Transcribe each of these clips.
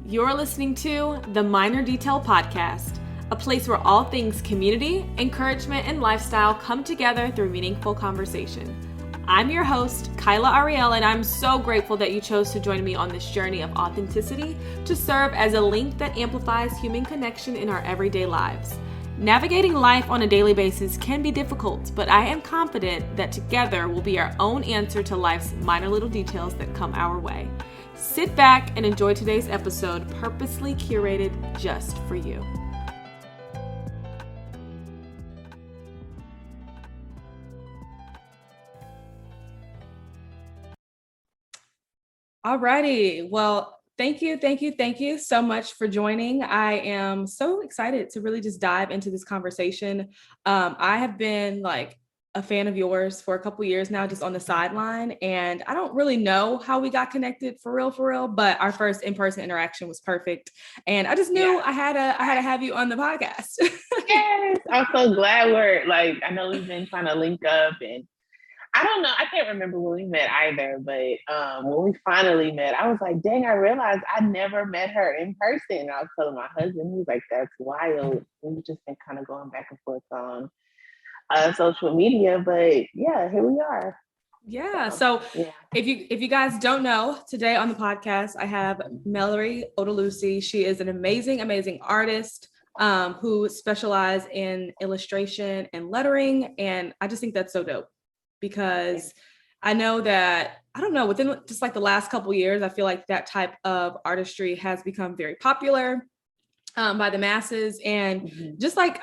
You're listening to the Minor Detail Podcast, a place where all things community, encouragement, and lifestyle come together through meaningful conversation. I'm your host, Khaila Ariel, and I'm so grateful that you chose to join me on this journey of authenticity to serve as a link that amplifies human connection in our everyday lives. Navigating life on a daily basis can be difficult, but I am confident that together we'll be our own answer to life's minor little details that come our way. Sit back and enjoy today's episode, purposely curated just for you. Alrighty, well, thank you so much for joining. I am so excited to really just dive into this conversation. I have been like a fan of yours for a couple years now, just on the sideline. And I don't really know how we got connected for real, but our first in-person interaction was perfect. And I just knew I had to have you on the podcast. Yes, I'm so glad I know we've been trying to link up, and I don't know, I can't remember when we met either, but when we finally met, I was like, dang, I realized I never met her in person. And I was telling my husband, he was like, that's wild. We've just been kind of going back and forth on social media, but yeah, here we are. So if you guys don't know, today on the podcast I have Melarie Odelusi. She is an amazing artist who specializes in illustration and lettering, and I just think that's so dope because I know that, I don't know, within just like the last couple of years, I feel like that type of artistry has become very popular by the masses. And just like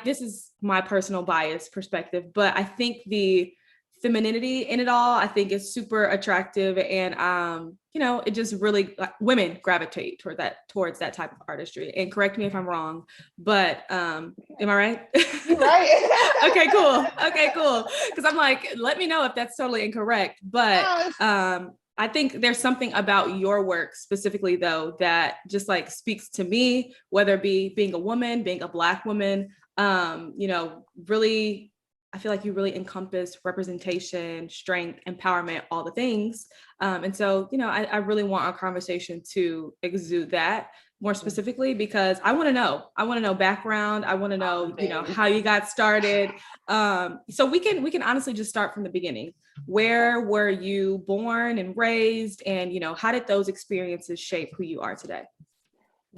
this is my personal bias perspective, but I think the femininity in it all, I think, is super attractive, and it just really, women gravitate towards that type of artistry. And correct me if I'm wrong, but am I right? You're right. Okay, cool. Because I'm like, let me know if that's totally incorrect. But I think there's something about your work specifically, though, that just like speaks to me, whether it be being a woman, being a Black woman, really, I feel like you really encompass representation, strength, empowerment, all the things. And so, I really want our conversation to exude that more specifically, because I want to know background. I want to know, how you got started. So we can honestly just start from the beginning. Where were you born and raised? And, how did those experiences shape who you are today?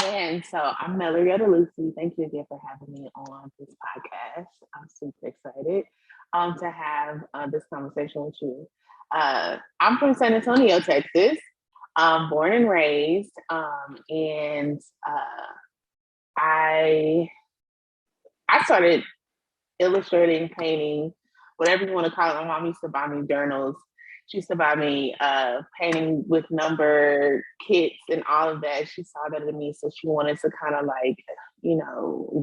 Man, so I'm Melarie Odelusi. Thank you again for having me on this podcast. I'm super excited to have this conversation with you. I'm from San Antonio, Texas. Born and raised, and I started illustrating, painting, whatever you want to call it. My mom used to buy me journals. She used to buy me painting with number kits and all of that. She saw that in me, so she wanted to kind of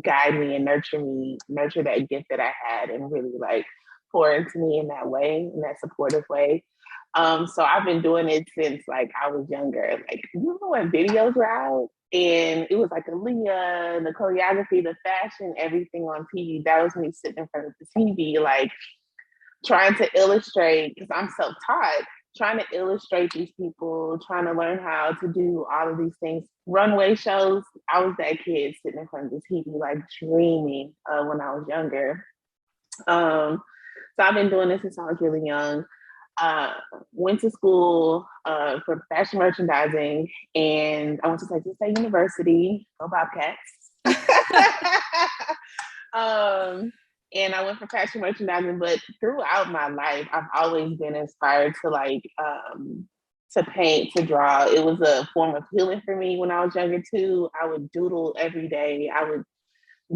guide me and nurture that gift that I had, and really pour into me in that way, in that supportive way. So I've been doing it since I was younger. You know when videos were out and it was Aaliyah, the choreography, the fashion, everything on TV. That was me sitting in front of the TV, trying to illustrate, because I'm self-taught, trying to illustrate these people, trying to learn how to do all of these things. Runway shows, I was that kid sitting in front of the TV, dreaming when I was younger. So I've been doing this since I was really young. Went to school for fashion merchandising, and I went to Texas State University, go Bobcats. And I went for fashion merchandising, but throughout my life, I've always been inspired to paint, to draw. It was a form of healing for me when I was younger too. I would doodle every day. I would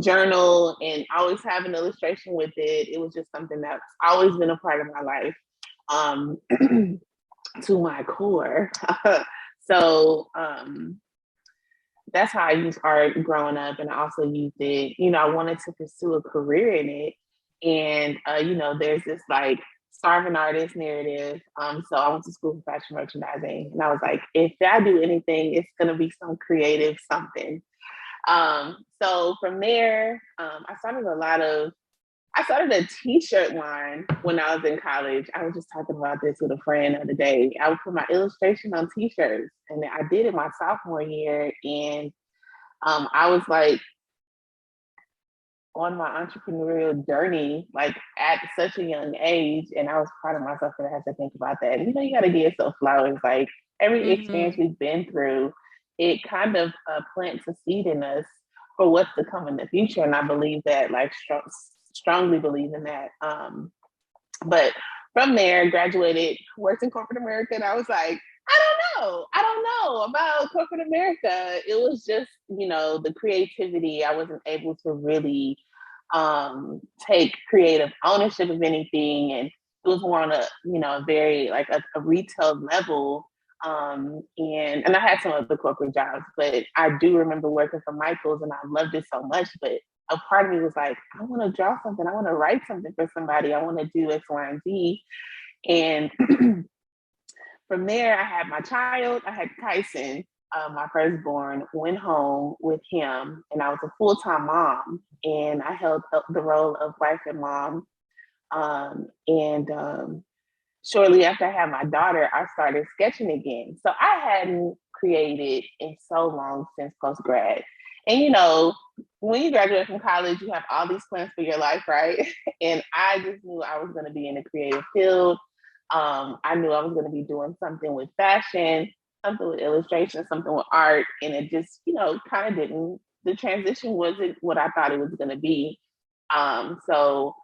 journal and always have an illustration with it. It was just something that's always been a part of my life, to my core. So that's how I used art growing up, and I also used it. I wanted to pursue a career in it, and there's this starving artist narrative. So I went to school for fashion merchandising, and I was like, if I do anything, it's gonna be some creative something. So from there, I started I started a t-shirt line when I was in college. I was just talking about this with a friend the other day. I would put my illustration on t-shirts, and I did it my sophomore year. And I was like on my entrepreneurial journey, like at such a young age. And I was proud of myself that I had to think about that. And, you got to give yourself flowers. Like every experience we've been through, it kind of plants a seed in us for what's to come in the future. And I believe that, like, strongly believe in that. But from there, graduated, worked in corporate America, and I was like, I don't know about corporate America. It was just, the creativity. I wasn't able to really take creative ownership of anything. And it was more on a very like a retail level. And I had some other corporate jobs, but I do remember working for Michael's and I loved it so much. But a part of me was like, I want to draw something. I want to write something for somebody. I want to do X, Y, and Z. And from there, I had my child. I had Tyson, my firstborn, went home with him, and I was a full-time mom. And I held up the role of wife and mom. Shortly after I had my daughter, I started sketching again. So I hadn't created in so long since post-grad. And when you graduate from college, you have all these plans for your life, right? And I just knew I was going to be in a creative field. I knew I was going to be doing something with fashion, something with illustration, something with art. And it just, kind of didn't, the transition wasn't what I thought it was going to be. So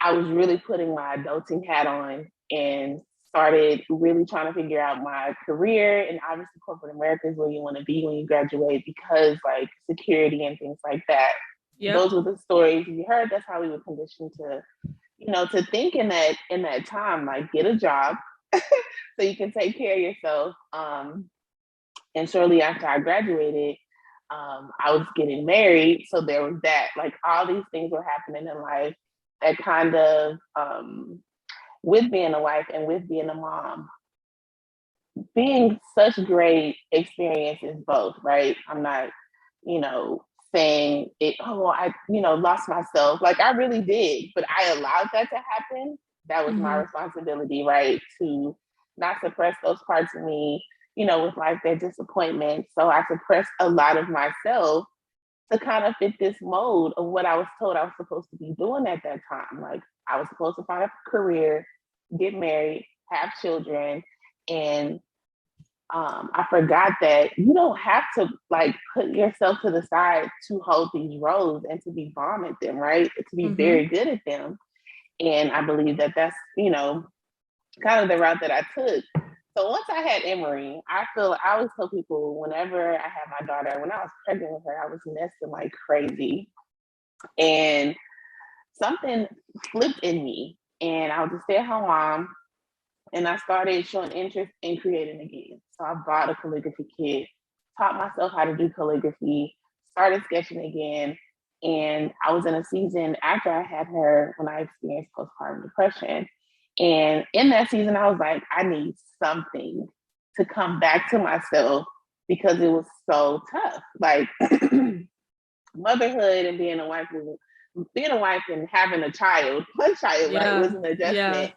I was really putting my adulting hat on and started really trying to figure out my career. And obviously corporate America is where you want to be when you graduate, because like security and things like that. Yep. Those were the stories you heard. That's how we were conditioned to, to think in that time, like get a job so you can take care of yourself. And shortly after I graduated, I was getting married. So there was that, like all these things were happening in life that kind of, with being a wife and with being a mom, being such great experiences both, right? I'm not, saying it, I, lost myself. Like I really did, but I allowed that to happen. That was my responsibility, right? To not suppress those parts of me, with like their disappointment. So I suppressed a lot of myself to kind of fit this mold of what I was told I was supposed to be doing at that time. Like I was supposed to find a career, get married, have children, and I forgot that you don't have to like put yourself to the side to hold these roles and to be bomb at them, right? To be very good at them. And I believe that that's, kind of the route that I took. So once I had Emery, I always tell people whenever I had my daughter, when I was pregnant with her, I was nesting like crazy. And something flipped in me. And I was a stay-at-home mom. And I started showing interest in creating again. So I bought a calligraphy kit, taught myself how to do calligraphy, started sketching again. And I was in a season after I had her when I experienced postpartum depression. And in that season, I was like, I need something to come back to myself because it was so tough. Like motherhood and being a wife and having a child, one child, right, was an adjustment. Yeah.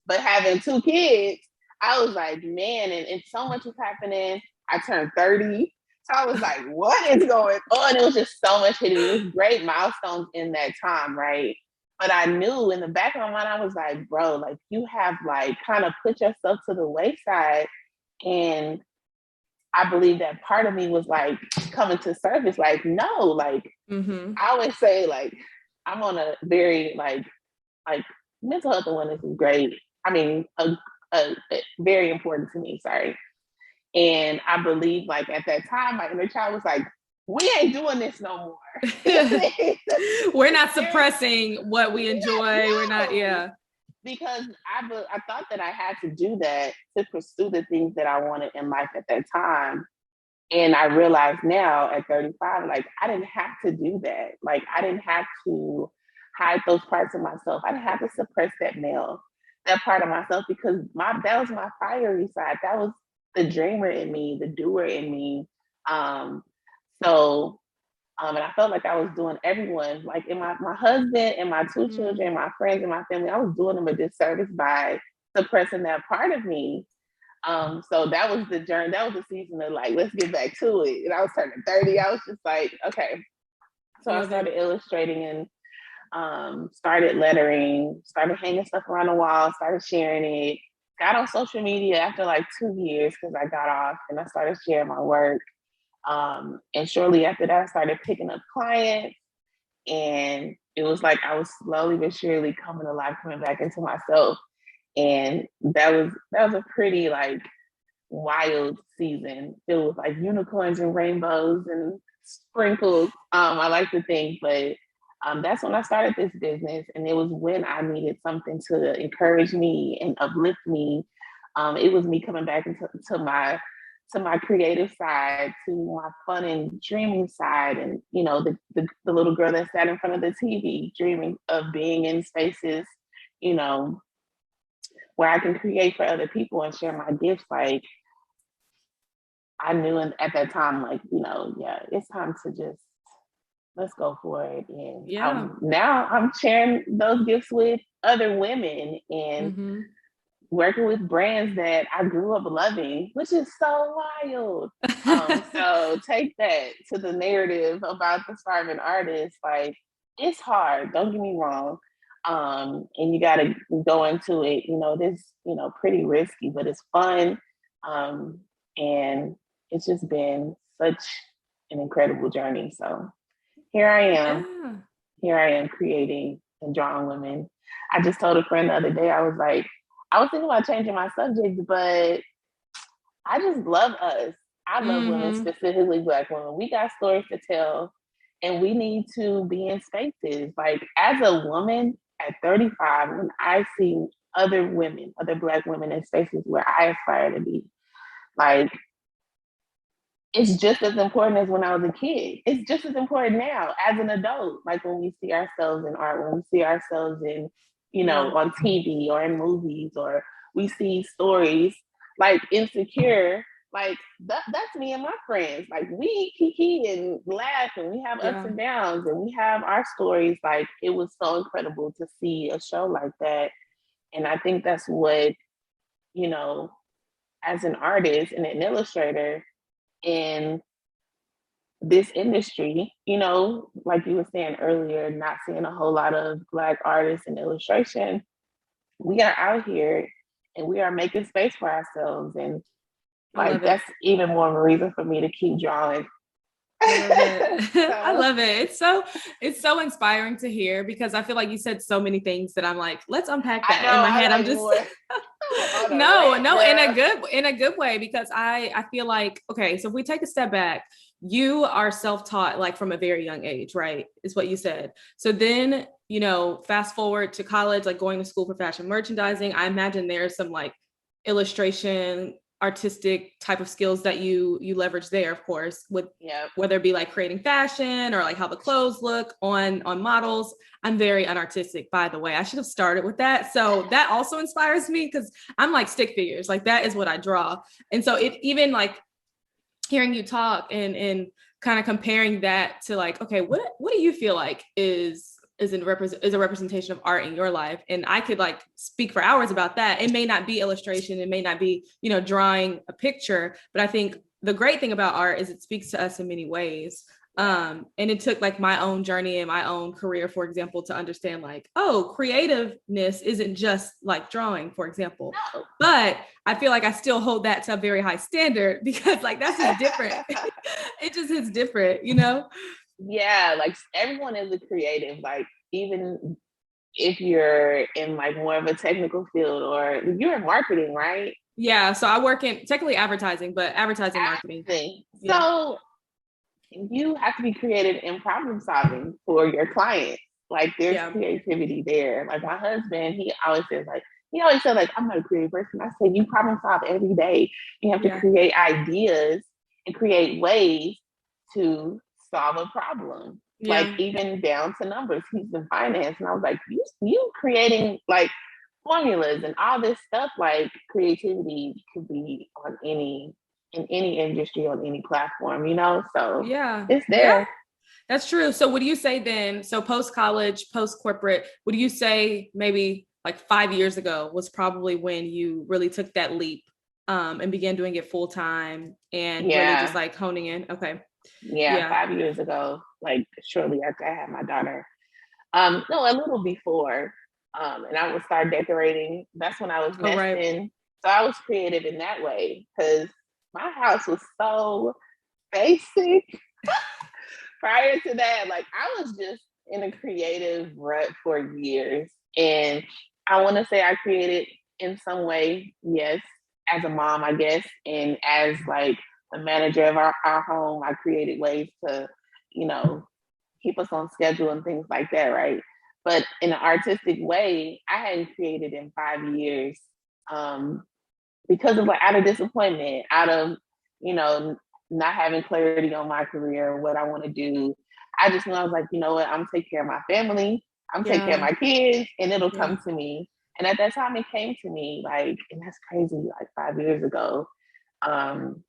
But having two kids, I was like, man, and so much was happening. I turned 30. So I was like, what is going on? It was just so much hitting me. It was great milestones in that time, right? But I knew in the back of my mind, I was like, bro, like you have like kind of put yourself to the wayside. And I believe that part of me was like coming to surface, like, no, like I always say, like, I'm on a very like mental health awareness is great. I mean, very important to me, sorry. And I believe like at that time, my inner child was like, we ain't doing this no more. We're not suppressing what we enjoy. No. We're not, yeah. Because I thought that I had to do that to pursue the things that I wanted in life at that time. And I realize now at 35, like I didn't have to do that. Like I didn't have to hide those parts of myself. I didn't have to suppress that part of myself, because that was my fiery side. That was the dreamer in me, the doer in me. So And I felt like I was doing everyone, like in my husband and my two children, my friends and my family, I was doing them a disservice by suppressing that part of me. So that was the journey. That was the season of like, let's get back to it. And I was turning 30. I was just like, okay. So I started illustrating and started lettering, started hanging stuff around the wall, started sharing it. Got on social media after like 2 years because I got off and I started sharing my work. And shortly after that, I started picking up clients. And it was like I was slowly but surely coming alive, coming back into myself. And that was a pretty like wild season filled with like unicorns and rainbows and sprinkles. I like to think, but that's when I started this business, and it was when I needed something to encourage me and uplift me. It was me coming back into my creative side, to my fun and dreaming side, and the little girl that sat in front of the TV, dreaming of being in spaces, you know, where I can create for other people and share my gifts. Like I knew at that time, like, yeah, it's time to just let's go for it. And now I'm sharing those gifts with other women and working with brands that I grew up loving, which is so wild. So take that to the narrative about the starving artist. Like, it's hard, don't get me wrong. And you got to go into it, this, pretty risky, but it's fun. And it's just been such an incredible journey. So here I am. Yeah. Here I am creating and drawing women. I just told a friend the other day, I was thinking about changing my subject, but I just love us. I love women, specifically Black women. We got stories to tell, and we need to be in spaces. Like, as a woman at 35, when I see other women, other Black women in spaces where I aspire to be, like, it's just as important as when I was a kid. It's just as important now as an adult. Like when we see ourselves in art, when we see ourselves in, on TV or in movies, or we see stories like Insecure, like that's me and my friends. Like we kiki and laugh and we have ups and downs and we have our stories. Like it was so incredible to see a show like that. And I think that's what, as an artist and an illustrator, in this industry, like you were saying earlier, not seeing a whole lot of Black artists in illustration, we are out here and we are making space for ourselves. And like that's even more of a reason for me to keep drawing. I love it. I love it. It's so inspiring to hear, because I feel like you said so many things that I'm like, let's unpack that in my head. I'm just no, in a good way, because I feel like, okay, so if we take a step back, you are self-taught like from a very young age, right? Is what you said. So then, fast forward to college, like going to school for fashion merchandising. I imagine there's some like illustration, artistic type of skills that you leverage there, of course, with whether it be like creating fashion or like how the clothes look on models. I'm very unartistic, by the way. I should have started with that. So that also inspires me, because I'm like stick figures, like that is what I draw. And so it even like hearing you talk and kind of comparing that to like, okay, what do you feel like is a representation of art in your life? And I could like speak for hours about that. It may not be illustration, it may not be, drawing a picture, but I think the great thing about art is it speaks to us in many ways. And it took like my own journey and my own career, for example, to understand like, oh, creativeness isn't just like drawing, for example. No. But I feel like I still hold that to a very high standard, because like that's just different. It just is different, Yeah, like everyone is a creative, like even if you're in like more of a technical field, or you're in marketing, right? Yeah, so I work in technically advertising, but advertising marketing. So you have to be creative in problem solving for your client. Like there's creativity there. Like my husband, he always said like, I'm not a creative person. I said, you problem solve every day. You have to create ideas and create ways to solve a problem. Like even down to numbers. He's in finance. And I was like, you creating like formulas and all this stuff. Like creativity could be in any industry, on any platform, so it's there. That's true. So what do you say then? So post-college, post-corporate, what do you say maybe like 5 years ago was probably when you really took that leap and began doing it full time and really just Yeah. like honing in? Okay. Yeah, Yeah. 5 years ago, like shortly after I had my daughter. No, a little before. And I would start decorating. That's when I was Oh, right. nesting. So I was creative in that way because my house was so basic. Prior to that, like I was just in a creative rut for years. And I want to say I created in some way, yes, as a mom, I guess, and as like the manager of our home, I created ways to, you know, keep us on schedule and things like that, right? But in an artistic way, I hadn't created in 5 years um, because of like out of disappointment, out of, you know, not having clarity on my career, what I want to do. I just knew I was like, you know what, I'm gonna take care of my family, I'm gonna take care of Yeah. my kids, and it'll Yeah. come to me. And at that time, it came to me, like, and that's crazy, like 5 years ago. Um,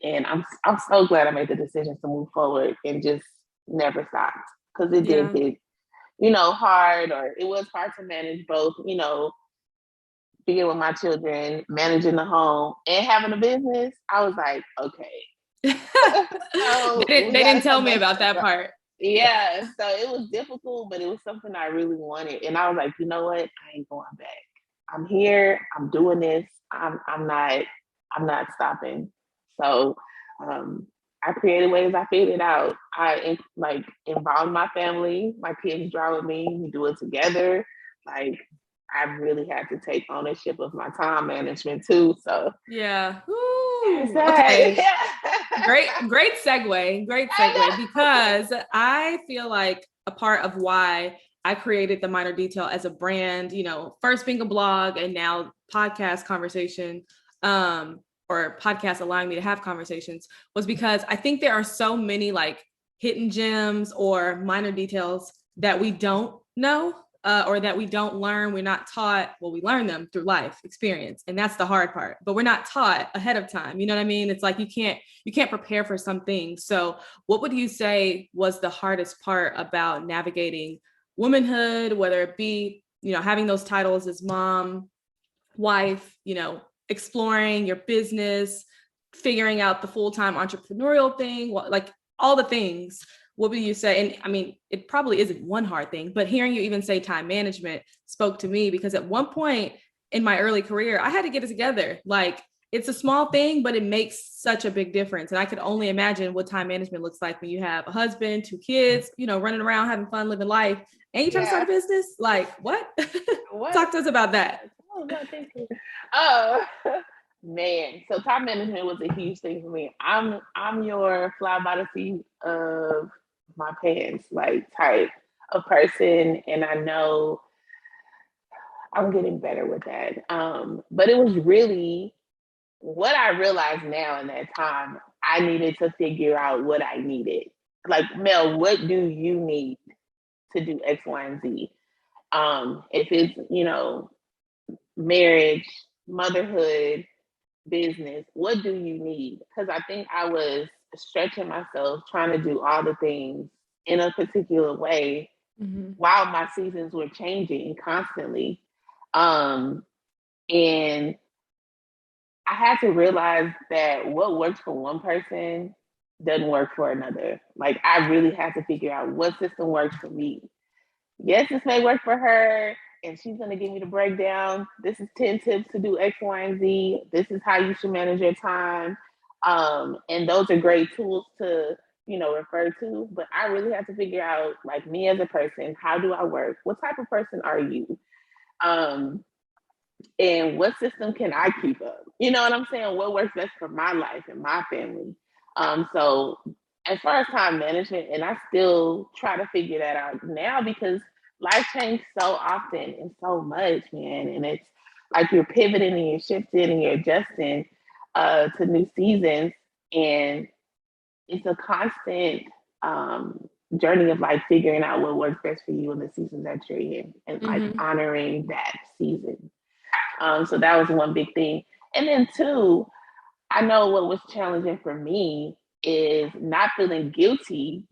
and I'm so glad I made the decision to move forward and just never stopped because it did Yeah. get, you know, hard, or it was hard to manage both, you know, being with my children, managing the home, and having a business. I was like, okay, they so didn't we they got didn't to tell come me back to about the that drawing. part. Yeah. Yeah, so it was difficult, but it was something I really wanted, and I was like, you know what, I ain't going back. I'm here. I'm doing this. I'm not stopping. So I created ways. I figured it out. I like involved my family. My kids draw with me. We do it together. Like I really had to take ownership of my time management too. So Yeah. there's Ooh, okay. that. Great segue. Great I segue know. because I feel like a part of why I created the Minor Detail as a brand, you know, first being a blog and now podcast conversation, or podcast allowing me to have conversations was because I think there are so many like hidden gems or minor details that we don't know, or that we don't learn. We're not taught. Well, we learn them through life experience, and that's the hard part. But we're not taught ahead of time. You know what I mean? It's like you can't prepare for some things. So, what would you say was the hardest part about navigating womanhood, whether it be, you know, having those titles as mom, wife, you know, exploring your business, figuring out the full-time entrepreneurial thing, like all the things. What would you say? And I mean, it probably isn't one hard thing, but hearing you even say time management spoke to me because at one point in my early career, I had to get it together. Like it's a small thing, but it makes such a big difference. And I could only imagine what time management looks like when you have a husband, two kids, you know, running around, having fun, living life, and you trying to start Yeah. a business. Like what? What? Talk to us about that. Oh, no, thank you. Oh, man. So time management was a huge thing for me. I'm your fly by the seat of my pants, like type of person, and I know I'm getting better with that. But it was really what I realized now in that time. I needed to figure out what I needed. Like Mel, what do you need to do X, Y, and Z? If it's, you know, marriage, motherhood, business, what do you need? Because I think I was stretching myself trying to do all the things in a particular way Mm-hmm. while my seasons were changing constantly. Um, and I had to realize that what works for one person doesn't work for another. Like I really had to figure out what system works for me. Yes, this may work for her, and she's going to give me the breakdown. This is 10 tips to do X, Y, and Z. This is how you should manage your time. And those are great tools to, you know, refer to. But I really have to figure out, like me as a person, how do I work? What type of person are you? Um, and what system can I keep up? You know what I'm saying? What works best for my life and my family? So as far as time management, and I still try to figure that out now because life changes so often and so much, man. And it's like you're pivoting and you're shifting and you're adjusting to new seasons. And it's a constant journey of like figuring out what works best for you in the season that you're in and like Mm-hmm. honoring that season. So that was one big thing. And then two, I know what was challenging for me is not feeling guilty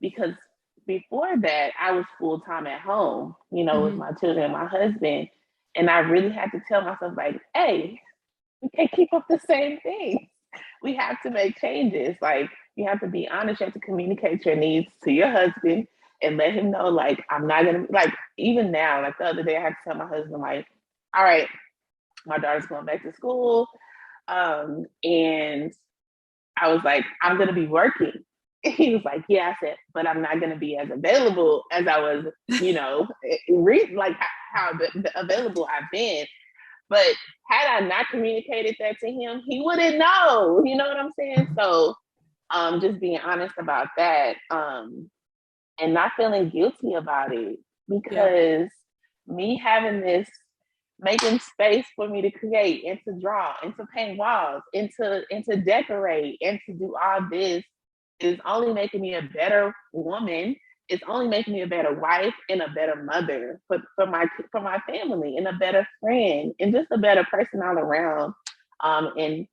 because before that, I was full time at home, you know, with my children and my husband. And I really had to tell myself, like, hey, we can't keep up the same thing. We have to make changes. Like, you have to be honest. You have to communicate your needs to your husband and let him know, like, I'm not going to, like, even now, like the other day, I had to tell my husband, like, all right, my daughter's going back to school. And I was like, I'm going to be working. He was like, yeah. I said, but I'm not going to be as available as I was, you know, like how available I've been. But had I not communicated that to him, he wouldn't know. You know what I'm saying? So just being honest about that, and not feeling guilty about it, because me having this, making space for me to create and to draw and to paint walls and to decorate and to do all this is only making me a better woman. It's only making me a better wife and a better mother for my family, and a better friend, and just a better person all around. And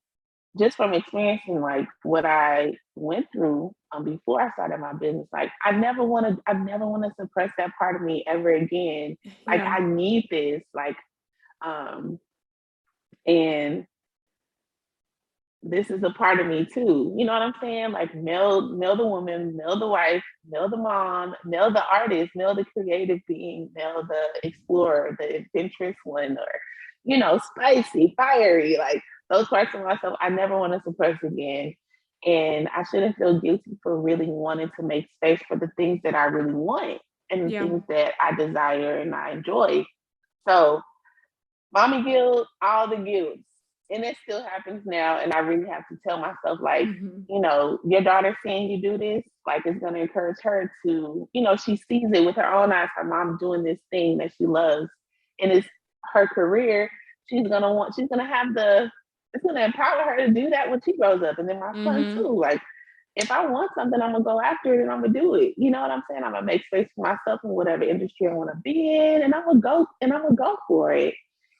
just from experiencing like what I went through before I started my business, like I never want to suppress that part of me ever again. Like I need this, like, and this is a part of me too. You know what I'm saying? Like Mel the woman, Mel the wife, Mel the mom, Mel the artist, Mel the creative being, Mel the explorer, the adventurous one, or, you know, spicy, fiery, like those parts of myself I never want to suppress again. And I shouldn't feel guilty for really wanting to make space for the things that I really want and the things that I desire and I enjoy. So mommy guilt, all the guilt. And it still happens now. And I really have to tell myself, like, you know, your daughter seeing you do this, like, it's going to encourage her to, you know, she sees it with her own eyes, her mom doing this thing that she loves. And it's her career. She's going to have it's going to empower her to do that when she grows up. And then my son, too. Like, if I want something, I'm going to go after it and I'm going to do it. You know what I'm saying? I'm going to make space for myself in whatever industry I want to be in. And I'm going to go for it.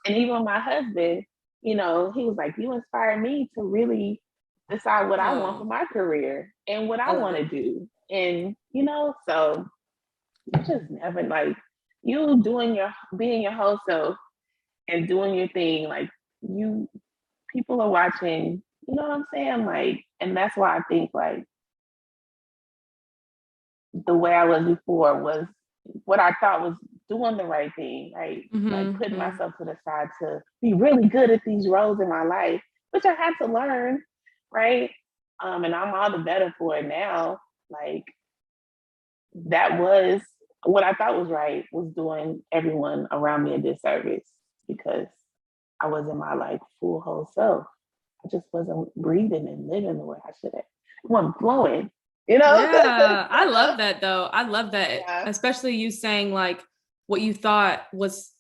And even my husband, you know, he was like, you inspire me to really decide what I want for my career and what I want to do. And, you know, so you just never, like, you being your whole self and doing your thing, like, people are watching, you know what I'm saying? Like, and that's why I think, like, the way I was before was what I thought was doing the right thing, right? Like putting myself to the side to be really good at these roles in my life, which I had to learn, right? And I'm all the better for it now. Like that was what I thought was right, was doing everyone around me a disservice because I wasn't my like full whole self. I just wasn't breathing and living the way I should have. It wasn't flowing. You know? Yeah, I love that though. I love that, especially you saying like what you thought was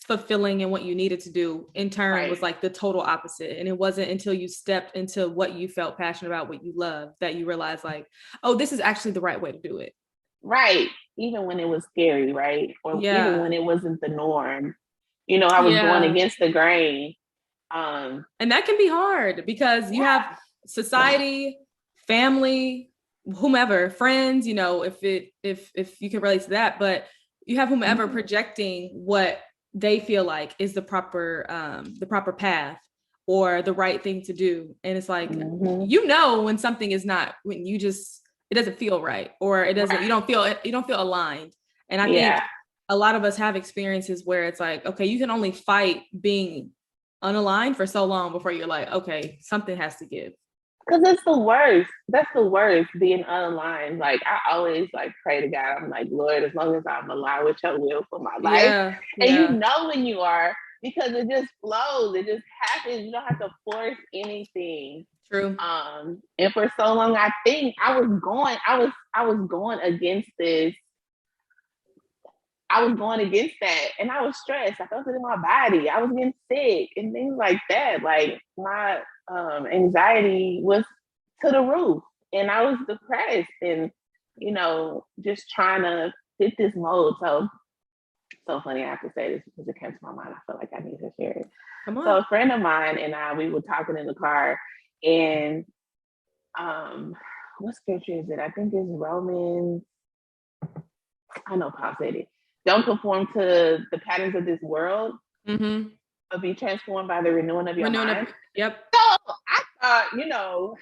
fulfilling and what you needed to do in turn was like the total opposite. And it wasn't until you stepped into what you felt passionate about, what you love, that you realized like, oh, this is actually the right way to do it. Right. Even when it was scary, right? Or even when it wasn't the norm. You know, I was going against the grain. And that can be hard because you have society, family, whomever, friends, you know, if you can relate to that, but you have whomever projecting what they feel like is the proper path or the right thing to do. And it's like, you know, when something is not, when you just, it doesn't feel right, or it doesn't, you don't feel aligned. And I think a lot of us have experiences where it's like, okay, you can only fight being unaligned for so long before you're like, okay, something has to give. Because it's the worst. That's the worst, being unaligned. Like I always like pray to God. I'm like, Lord, as long as I'm aligned with your will for my life. And you know when you are, because it just flows. It just happens. You don't have to force anything. True. And for so long, I think I was going against this. I was going against that, and I was stressed. I felt it in my body. I was getting sick and things like that. Like my anxiety was to the roof, and I was depressed, and you know, just trying to fit this mold. So funny. I have to say this because it came to my mind. I feel like I need to share it. Come on. So a friend of mine and I, we were talking in the car, and what scripture is it? I think it's Romans. I know Paul said it. Don't conform to the patterns of this world, Mm-hmm. but be transformed by the renewing of your mind. Yep. So I thought,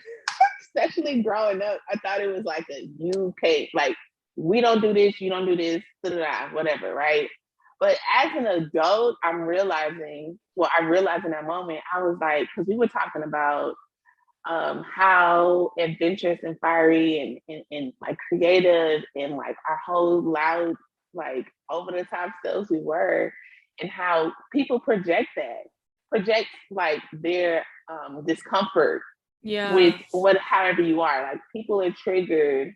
especially growing up, I thought it was like a UK, like we don't do this, you don't do this, whatever, right? But as an adult, I realized in that moment, I was like, because we were talking about how adventurous and fiery and like creative and like our whole loud, like over the top selves we were, and how people project like their discomfort with however you are. Like people are triggered,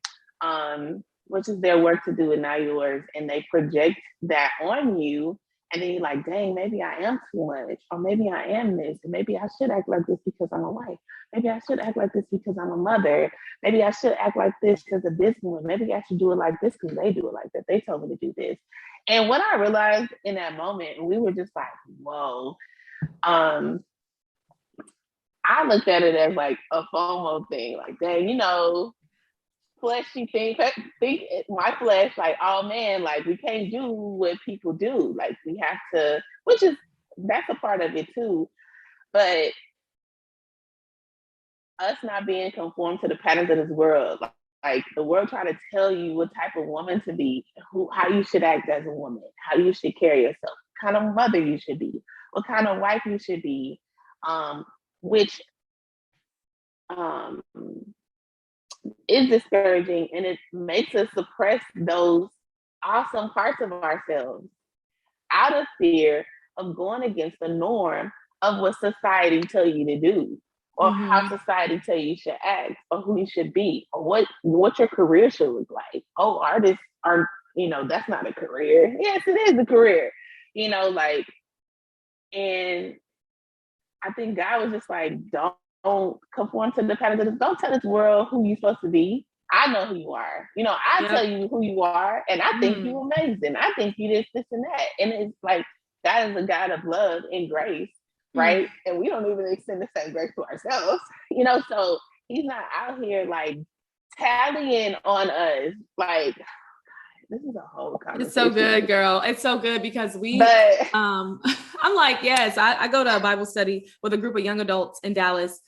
which is their work to do and not yours, and they project that on you. And then you're like, dang, maybe I am too much, or maybe I am this, and maybe I should act like this because I'm a wife. Maybe I should act like this because I'm a mother. Maybe I should act like this because of this one. Maybe I should do it like this because they do it like that. They told me to do this. And what I realized in that moment, we were just like, whoa. I looked at it as like a FOMO thing, like, dang, fleshy thing my flesh, like, oh man, like we can't do what people do. Like we have to, that's a part of it too. But us not being conformed to the patterns of this world, like the world trying to tell you what type of woman to be, how you should act as a woman, how you should carry yourself, what kind of mother you should be, what kind of wife you should be, which is discouraging, and it makes us suppress those awesome parts of ourselves out of fear of going against the norm of what society tell you to do, or how society tell you should act, or who you should be, or what your career should look like. Oh, artists are, that's not a career. Yes, it is a career, like, and I think God was just like, don't conform to the patterns of this. Don't tell this world who you're supposed to be. I know who you are. I tell you who you are, and I think you're amazing. I think you this, and that. And it's like, God is a God of love and grace, right? And we don't even extend the same grace to ourselves, so he's not out here like tallying on us. Like, this is a whole conversation. It's so good, girl. It's so good because I'm like, yes, I go to a Bible study with a group of young adults in Dallas,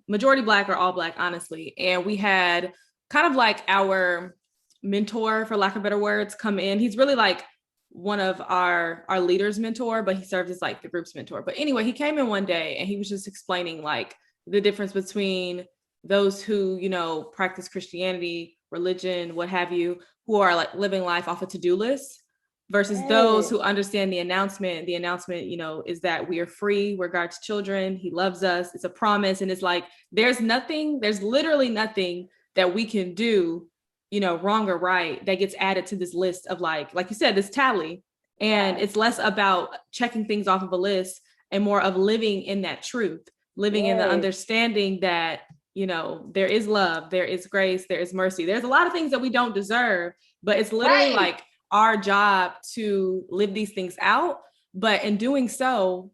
majority Black or all Black, honestly. And we had kind of like our mentor, for lack of better words, come in. He's really like one of our leaders' mentor, but he serves as like the group's mentor. But anyway, he came in one day and he was just explaining like the difference between those who, practice Christianity, religion, what have you, who are like living life off a to-do list versus those who understand the announcement. The announcement, is that we are free. We're God's children. He loves us. It's a promise. And it's like, there's literally nothing that we can do, wrong or right, that gets added to this list of like you said, this tally. And it's less about checking things off of a list and more of living in that truth, living in the understanding that, there is love, there is grace, there is mercy. There's a lot of things that we don't deserve, but it's literally like our job to live these things out. But in doing so,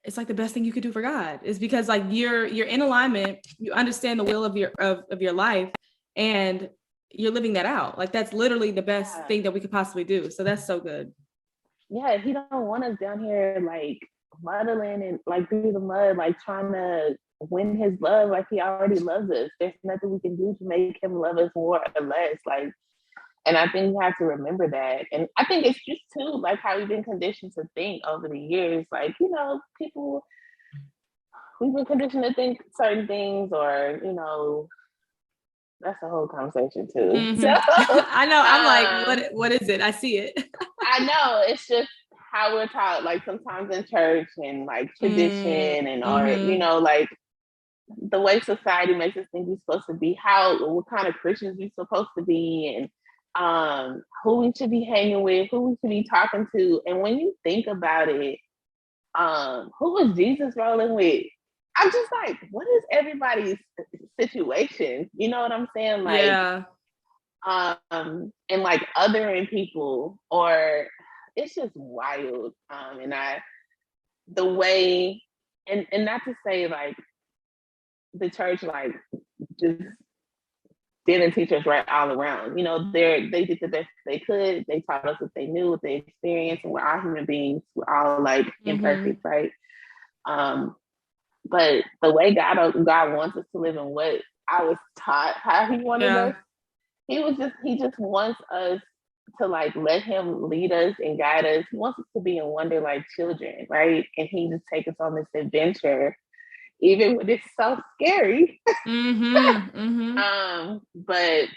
it's like the best thing you could do for God is because like you're in alignment, you understand the will of your life, and you're living that out. Like that's literally the best thing that we could possibly do. So that's so good. Yeah, he don't want us down here like muddling and like through the mud, like trying to win his love. Like he already loves us. There's nothing we can do to make him love us more or less. Like, and I think we have to remember that. And I think it's just too like how we've been conditioned to think over the years. Like, people, we've been conditioned to think certain things, or that's a whole conversation too. So I know. I'm like, what is it? I see it. I know. It's just how we're taught, like sometimes in church and like tradition and or like the way society makes us think we're supposed to be, what kind of Christians we're supposed to be, and who we should be hanging with, who we should be talking to. And when you think about it, who was Jesus rolling with? I'm just like, what is everybody's situation? You know what I'm saying? Like, and like othering people, or it's just wild. And the way, and not to say like the church like just didn't teach us right all around. You know, they did the best they could. They taught us what they knew, what they experienced, and we're all human beings. We're all like imperfect, right? But the way God wants us to live and what I was taught how He wanted us, He just wants us to like let Him lead us and guide us. He wants us to be in wonder like children, right? And He just take us on this adventure, even when it's so scary. But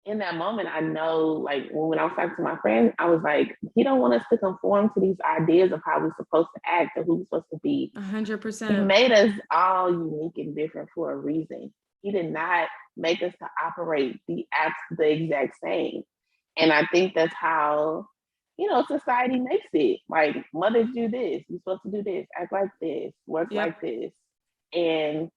in that moment, I know, like, when I was talking to my friend, I was like, He don't want us to conform to these ideas of how we're supposed to act or who we're supposed to be. 100%. He made us all unique and different for a reason. He did not make us to operate the exact same. And I think that's how, you know, society makes it. Like, mothers do this, you're supposed to do this, act like this, work like this. And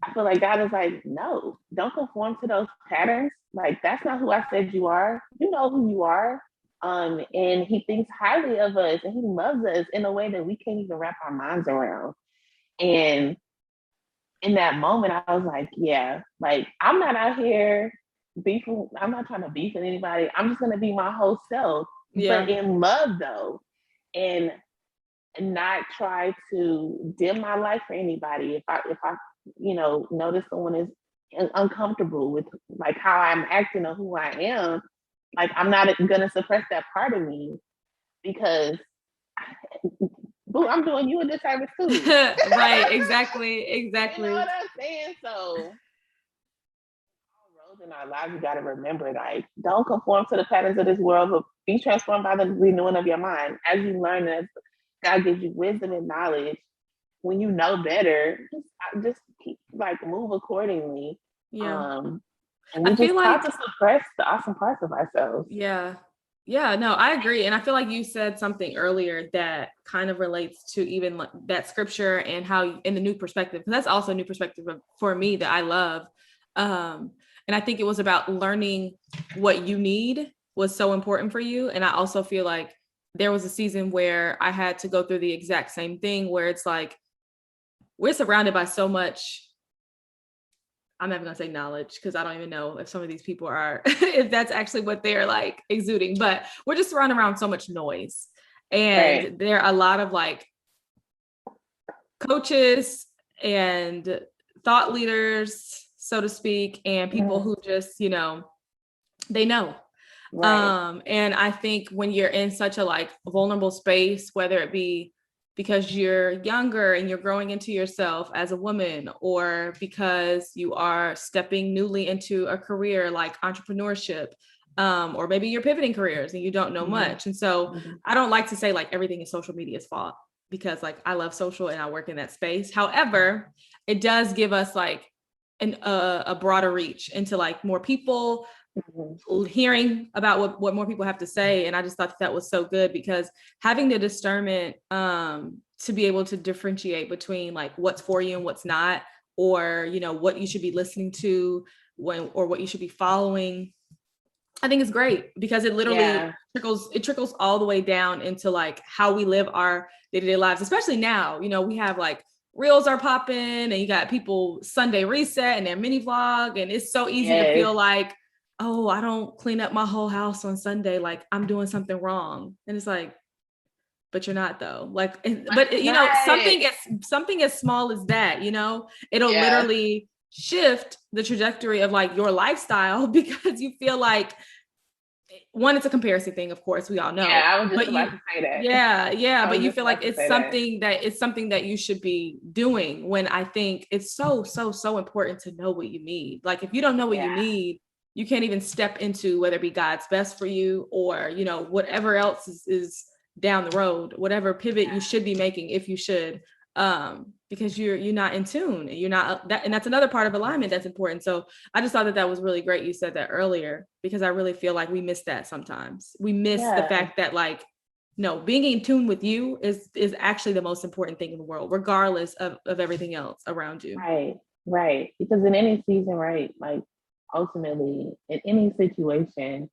I feel like God is like, no, don't conform to those patterns. Like, that's not who I said you are. You know who you are. And He thinks highly of us and He loves us in a way that we can't even wrap our minds around. And in that moment, I was like, yeah, like, I'm not out here beefing. I'm not trying to beef with anybody. I'm just going to be my whole self, but in love, though. And not try to dim my light for anybody. If I you know, notice someone is uncomfortable with like how I'm acting or who I am, like, I'm not gonna suppress that part of me, because boo, I'm doing you a disservice too. Right, exactly. You know what I'm saying? So all roads in our lives, you got to remember, like, don't conform to the patterns of this world, but be transformed by the renewing of your mind. As you learn, as God gives you wisdom and knowledge, when you know better, just keep, like, move accordingly. And we just taught to suppress the awesome parts of ourselves. No, I agree. And I feel like you said something earlier that kind of relates to even like that scripture and how in the new perspective, because that's also a new perspective for me that I love. And I think it was about learning what you need was so important for you. And I also feel like there was a season where I had to go through the exact same thing, where it's like, we're surrounded by so much, I'm never gonna say knowledge, because I don't even know if some of these people are, if that's actually what they're like exuding, but we're just surrounded around so much noise. And there are a lot of like coaches and thought leaders, so to speak, and people who just, you know, they know. And I think when you're in such a like vulnerable space, whether it be because you're younger and you're growing into yourself as a woman, or because you are stepping newly into a career like entrepreneurship, or maybe you're pivoting careers and you don't know much. And so I don't like to say like everything is social media's fault, because like I love social and I work in that space. However, it does give us like a broader reach into like more people, hearing about what more people have to say. And I just thought that was so good, because having the discernment to be able to differentiate between like what's for you and what's not, or, you know, what you should be listening to or what you should be following, I think it's great, because it literally trickles all the way down into like how we live our day-to-day lives, especially now. You know, we have like reels are popping and you got people Sunday reset and their mini vlog, and it's so easy to feel like, oh, I don't clean up my whole house on Sunday, like I'm doing something wrong. And it's like, but you're not though. Like, but you know, something as small as that, you know, it'll literally shift the trajectory of like your lifestyle, because you feel like, one, it's a comparison thing, of course, we all know. Yeah, I was just about to say that. But you feel like it's something that you should be doing, when I think it's so important to know what you need. Like, if you don't know what you need, you can't even step into whether it be God's best for you, or, you know, whatever else is down the road, whatever pivot you should be making, if you should, because you're not in tune, and you're not that, and that's another part of alignment that's important. So I just thought that was really great you said that earlier, because I really feel like we miss that sometimes. We miss the fact that, like, no, being in tune with you is actually the most important thing in the world, regardless of everything else around you. Right. Because in any season, right, like, ultimately in any situation,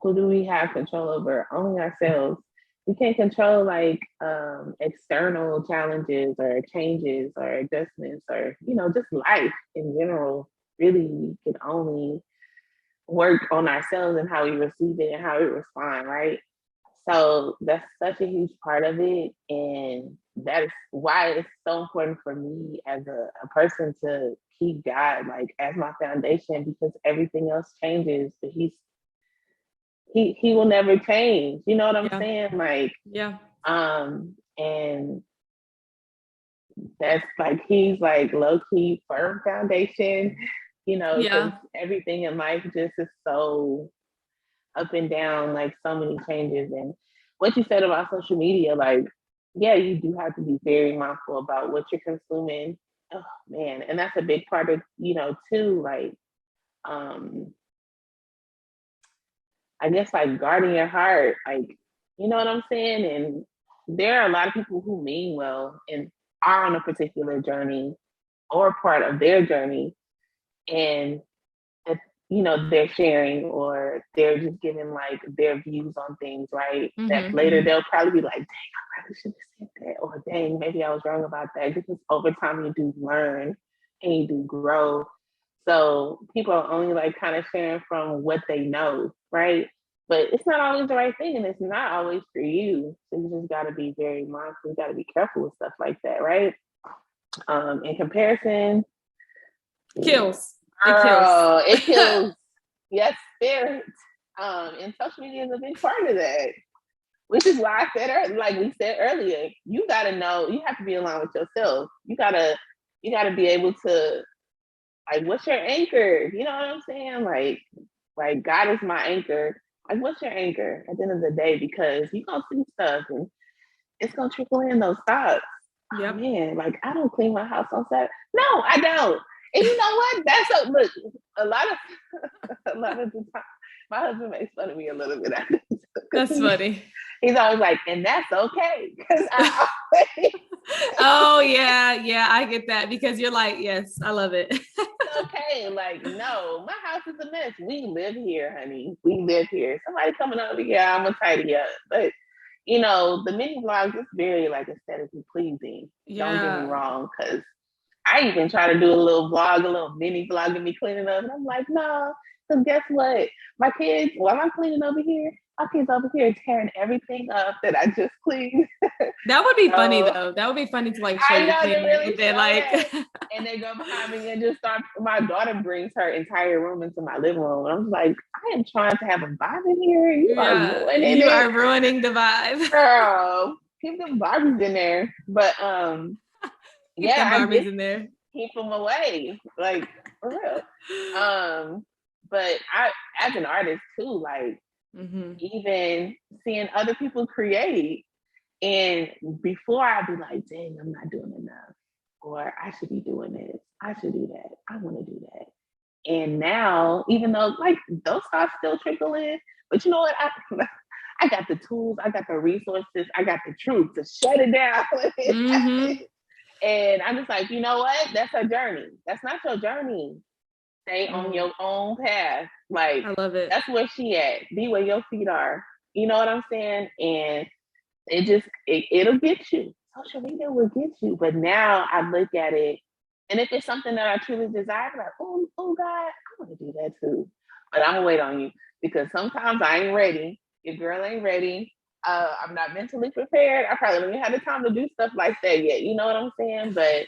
who do we have control over? Only ourselves. We can't control like external challenges or changes or adjustments, or, you know, just life in general. really we can only work on ourselves and how we receive it and how we respond, right? So that's such a huge part of it. And that is why it's so important for me as a person to keep God like as my foundation, because everything else changes, but he will never change. You know what I'm saying? Like, yeah. And that's like he's like low key firm foundation, you know, because everything in life just is so up and down, like so many changes. And what you said about social media, like, yeah, you do have to be very mindful about what you're consuming. Oh man, and that's a big part of, you know, too, like I guess like guarding your heart, like, you know what I'm saying? And there are a lot of people who mean well and are on a particular journey or part of their journey. And if, you know, they're sharing or they're just giving like their views on things, right? That later they'll probably be like, dang, I probably should have said that. Or dang, maybe I was wrong about that. Because over time you do learn and you do grow. So people are only like kind of sharing from what they know, right? But it's not always the right thing and it's not always for you. So you just gotta be very mindful, you gotta be careful with stuff like that, right? In comparison, kills. Girl, it kills. Yes, spirit. And social media is a big part of that. Which is why I said, like we said earlier, you gotta know, you have to be aligned with yourself. You gotta be able to, like, what's your anchor? You know what I'm saying? Like God is my anchor. Like, what's your anchor at the end of the day? Because you're gonna see stuff and it's gonna trickle in those thoughts. Yep. Oh, man, like I don't clean my house on Saturday. No, I don't. And you know what? That's look, a lot of the time, my husband makes fun of me a little bit. That's funny. He's always like, and that's okay. Because I always oh yeah, I get that because you're like, yes, I love it. It's okay. Like, no, my house is a mess. We live here, honey. We live here. Somebody coming over here, I'm gonna tidy up. But you know, the mini vlogs is very like aesthetically pleasing. Yeah. Don't get me wrong, because I even try to do a little vlog, a little mini vlog of me cleaning up. And I'm like, no, because guess what? My kids, while I'm cleaning over here, my kids over here tearing everything up that I just cleaned. That would be funny though. That would be funny to like show you cleaning really and then like and they go behind me and just start. My daughter brings her entire room into my living room. And I'm like, I am trying to have a vibe in here. You are ruining the vibe. Girl, keep them Barbies in there. But keep them Barbies in there. Keep them away. Like for real. But I as an artist too, like even seeing other people create. And before I'd be like, dang, I'm not doing enough. Or I should be doing this. I should do that. I want to do that. And now, even though like those thoughts still trickle in, but you know what? I got the tools, I got the resources, I got the truth to shut it down. And I'm just like, you know what? That's a journey. That's not your journey. Stay on your own path. Like, I love it. That's where she at. Be where your feet are. You know what I'm saying? And it'll get you. Social media will get you. But now I look at it, and if it's something that I truly desire, I'm like, oh God, I want to do that too. But I'm gonna wait on you because sometimes I ain't ready. Your girl ain't ready. I'm not mentally prepared. I probably don't even have the time to do stuff like that yet. You know what I'm saying? But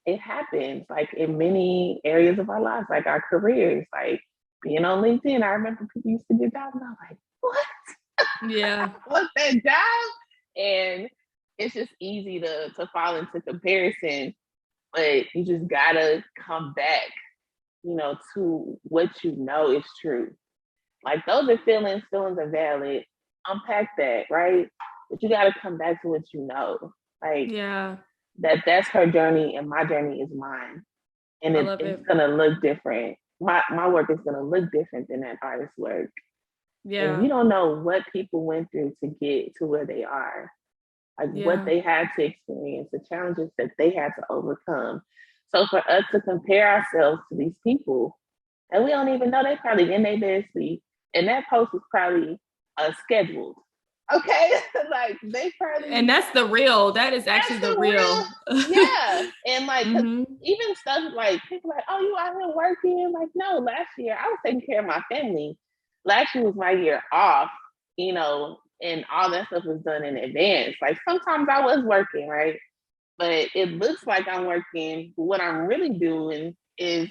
it happens like in many areas of our lives, like our careers, like being on LinkedIn. I remember people used to get jobs, and I was like, what? Yeah. What's that job? And it's just easy to fall into comparison, but you just gotta come back, you know, to what you know is true. Like those are feelings are valid. Unpack that, right? But you gotta come back to what you know. Like that's her journey and my journey is mine. And it's gonna look different. My work is gonna look different than that artist's work. Yeah. And you don't know what people went through to get to where they are. Like what they had to experience, the challenges that they had to overcome. So for us to compare ourselves to these people and we don't even know, they probably in their bed sleep. And that post was probably scheduled. Okay, like they probably, and that's the real. That is actually the real. Yeah, and like, cause Mm-hmm. even stuff like people like, oh, you out here working? Like, no, last year I was taking care of my family. Last year was my year off, you know, and all that stuff was done in advance. Like sometimes I was working, right? But it looks like I'm working. What I'm really doing is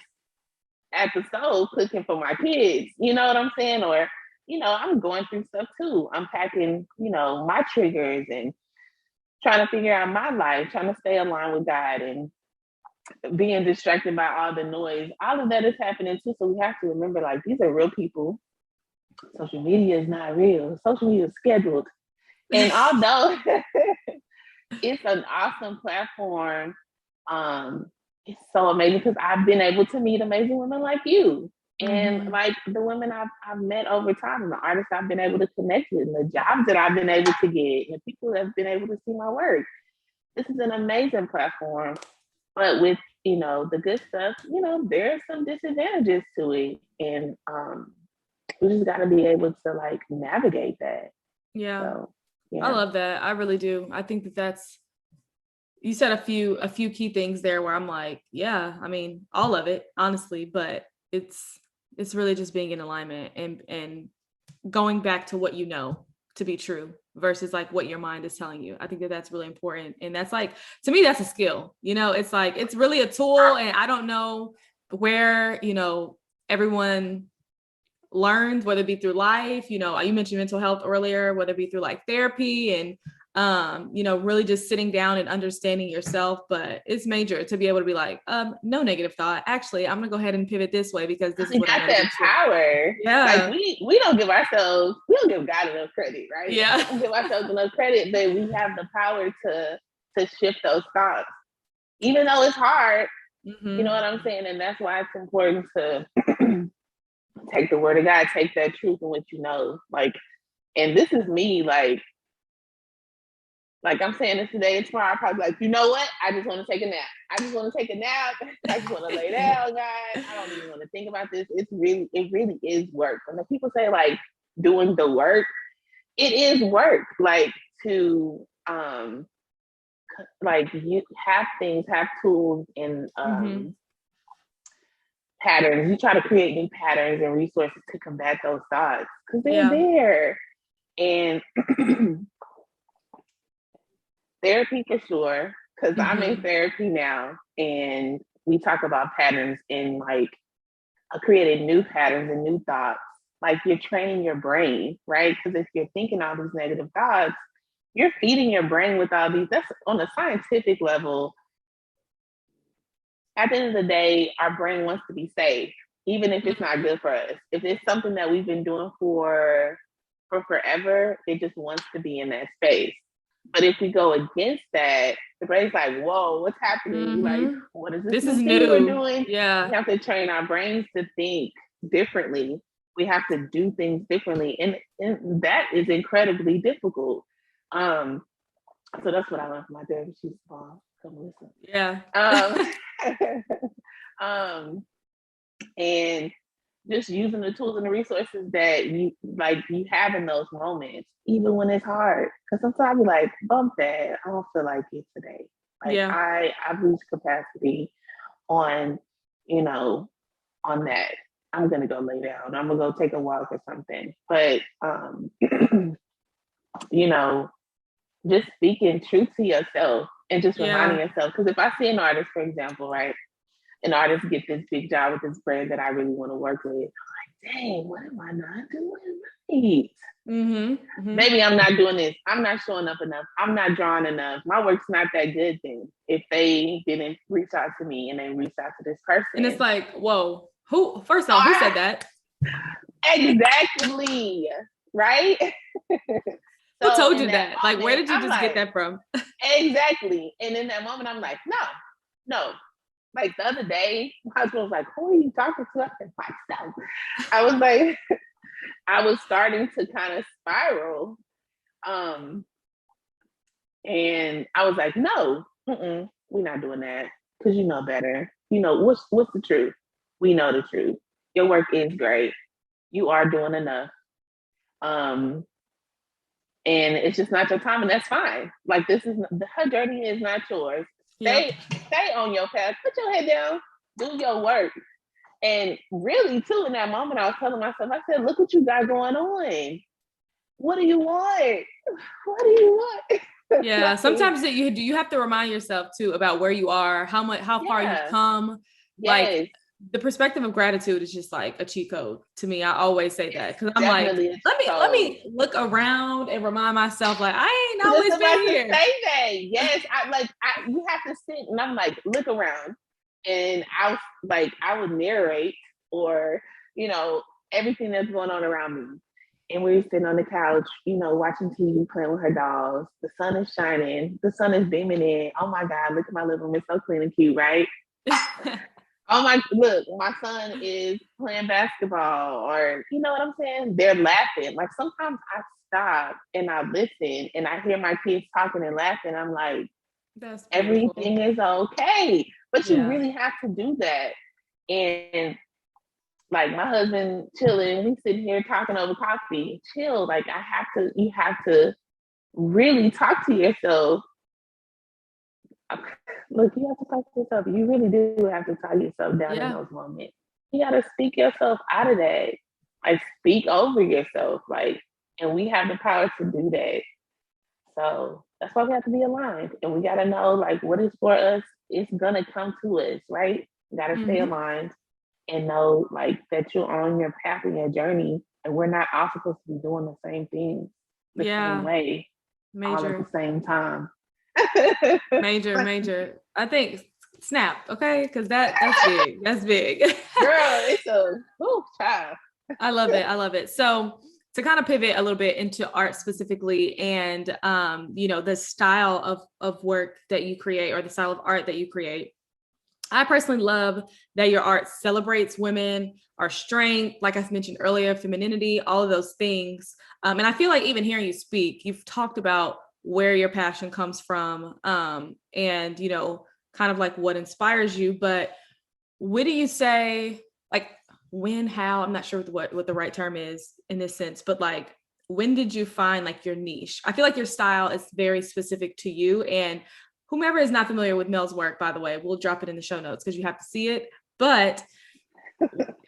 at the stove cooking for my kids. You know what I'm saying? Or, you know, I'm going through stuff too. I'm packing, you know, my triggers and trying to figure out my life, trying to stay aligned with God and being distracted by all the noise. All of that is happening too. So we have to remember, like, these are real people. Social media is not real. Social media is scheduled. And although it's an awesome platform, it's so amazing because I've been able to meet amazing women like you. And like the women I've met over time, and the artists I've been able to connect with, and the jobs that I've been able to get, and the people that have been able to see my work. This is an amazing platform. But with, you know, the good stuff, you know, there are some disadvantages to it. And we just got to be able to like navigate that. Yeah. So, yeah. I love that. I really do. I think that's, you said a few key things there where I'm like, yeah, I mean, all of it, honestly, but it's really just being in alignment and going back to what you know to be true versus like what your mind is telling you. I think that that's really important. And that's like, to me, that's a skill, you know, it's like, it's really a tool. And I don't know where, you know, everyone learned, whether it be through life, you know, you mentioned mental health earlier, whether it be through like therapy and, you know, really just sitting down and understanding yourself. But it's major to be able to be like, no negative thought. Actually, I'm gonna go ahead and pivot this way because this is what I know. That power. Yeah. Like we don't give ourselves, we don't give God enough credit, right? Yeah. We don't give ourselves enough credit, but we have the power to shift those thoughts. Even though it's hard, you know what I'm saying? And that's why it's important to take the word of God, take that truth and what you know. Like, and this is me, like I'm saying this today and tomorrow, I'll probably be like, you know what? I just want to take a nap. I just want to take a nap. I just want to lay down, guys. I don't even want to think about this. It really is work. When the people say like doing the work, it is work. Like to like you have things, have tools and patterns. You try to create new patterns and resources to combat those thoughts because they're there. And therapy for sure, because I'm in therapy now, and we talk about patterns and like creating new patterns and new thoughts. Like you're training your brain, right? Because if you're thinking all these negative thoughts, you're feeding your brain with all these. That's on a scientific level. At the end of the day, our brain wants to be safe, even if it's not good for us. If it's something that we've been doing for forever, it just wants to be in that space. But if we go against that, the brain's like, whoa, what's happening? Like, what is this is new new we're doing? Yeah. We have to train our brains to think differently. We have to do things differently. And that is incredibly difficult. So that's what I learned from my therapist. She's small. Come listen. Yeah. And just using the tools and the resources that you have in those moments, even when it's hard. Because sometimes you're like, bump that. I don't feel like it today. Like I've reached capacity on, you know, on that. I'm gonna go lay down. I'm gonna go take a walk or something. But you know, just speaking truth to yourself and just reminding yourself. Because if I see an artist, for example, right, an artist get this big job with this brand that I really want to work with, I'm like, dang, what am I not doing right? Maybe I'm not doing this. I'm not showing up enough. I'm not drawing enough. My work's not that good then. If they didn't reach out to me and they reached out to this person. And it's like, whoa, who said that? Exactly. Right? Who told you that? Like, where did you just get that from? Exactly. And in that moment, I'm like, no. Like the other day, my husband was like, who are you talking to? I said, myself. I was like, I was starting to kind of spiral. And I was like, no, we're not doing that. Because you know better. You know, what's the truth? We know the truth. Your work is great. You are doing enough. and it's just not your time, and that's fine. Like, this is her journey is not yours. Stay on your path, put your head down, do your work. And really, too, in that moment, I was telling myself, I said, look what you got going on. What do you want? What do you want? Yeah, sometimes you have to remind yourself too about where you are, how far you've come. Yes. Like, the perspective of gratitude is just like a cheat code to me. I always say that because I'm like, let me look around and remind myself, like, I ain't always been here. Say that. Yes, you have to sit, and I'm like, look around, and I would narrate, or everything that's going on around me. And we're sitting on the couch, watching TV, playing with her dolls. The sun is shining. The sun is beaming in. Oh my God, look at my living room. It's so clean and cute, right? Look, my son is playing basketball, or you know what I'm saying? They're laughing. Like, sometimes I stop and I listen and I hear my kids talking and laughing. I'm like, everything is okay. But you really have to do that. And like, my husband chilling, we sitting here talking over coffee, chill. Like, you have to really talk to yourself. Look, you have to talk to yourself. You really do have to talk yourself down in those moments. You got to speak yourself out of that. Like, speak over yourself. Like, and we have the power to do that. So that's why we have to be aligned. And we got to know, like, what is for us, it's going to come to us, right? You got to stay aligned and know, like, that you're on your path and your journey. And we're not all supposed to be doing the same thing the same way, all at the same time. Major. I think snap, okay? Because that's big. That's big. Girl, it's a child. I love it. So to kind of pivot a little bit into art specifically, and the style of work that you create, or the style of art that you create, I personally love that your art celebrates women, our strength, like I mentioned earlier, femininity, all of those things. And I feel like even hearing you speak, you've talked about where your passion comes from, and kind of like what inspires you. But what do you say, like, when, how, I'm not sure what the right term is in this sense, but like, when did you find like your niche? I feel like your style is very specific to you, and whomever is not familiar with Mel's work, by the way, we'll drop it in the show notes because you have to see it. But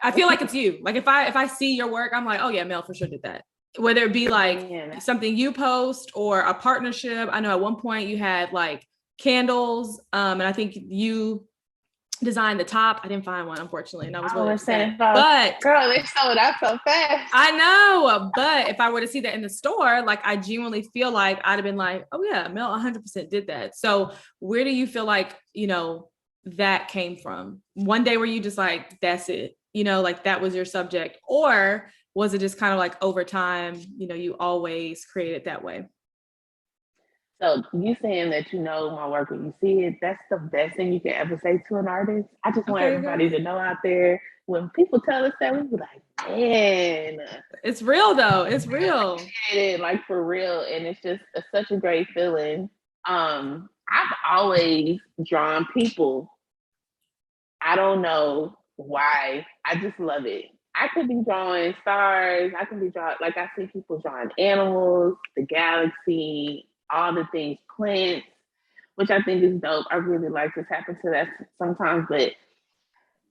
I feel like it's you. Like, if I see your work, I'm like, oh yeah, Mel for sure did that. Whether it be like something you post or a partnership. I know at one point you had like candles, and I think you designed the top. I didn't find one, unfortunately, and I was really upset. But girl, they sold out so fast. I know, but if I were to see that in the store, like, I genuinely feel like I'd have been like, oh yeah, Mel 100% did that. So where do you feel like that came from? One day were you just like, that's it, like that was your subject, or was it just kind of like over time, you always created that way? So you saying that my work when you see it, that's the best thing you can ever say to an artist. I just want everybody to know out there, when people tell us that, we be like, man. It's real though. It's real. Like, for real. And it's just such a great feeling. I've always drawn people. I don't know why. I just love it. I could be drawing stars. I can be drawing, like, I see people drawing animals, the galaxy, all the things, plants, which I think is dope. I really like to tap into that sometimes, but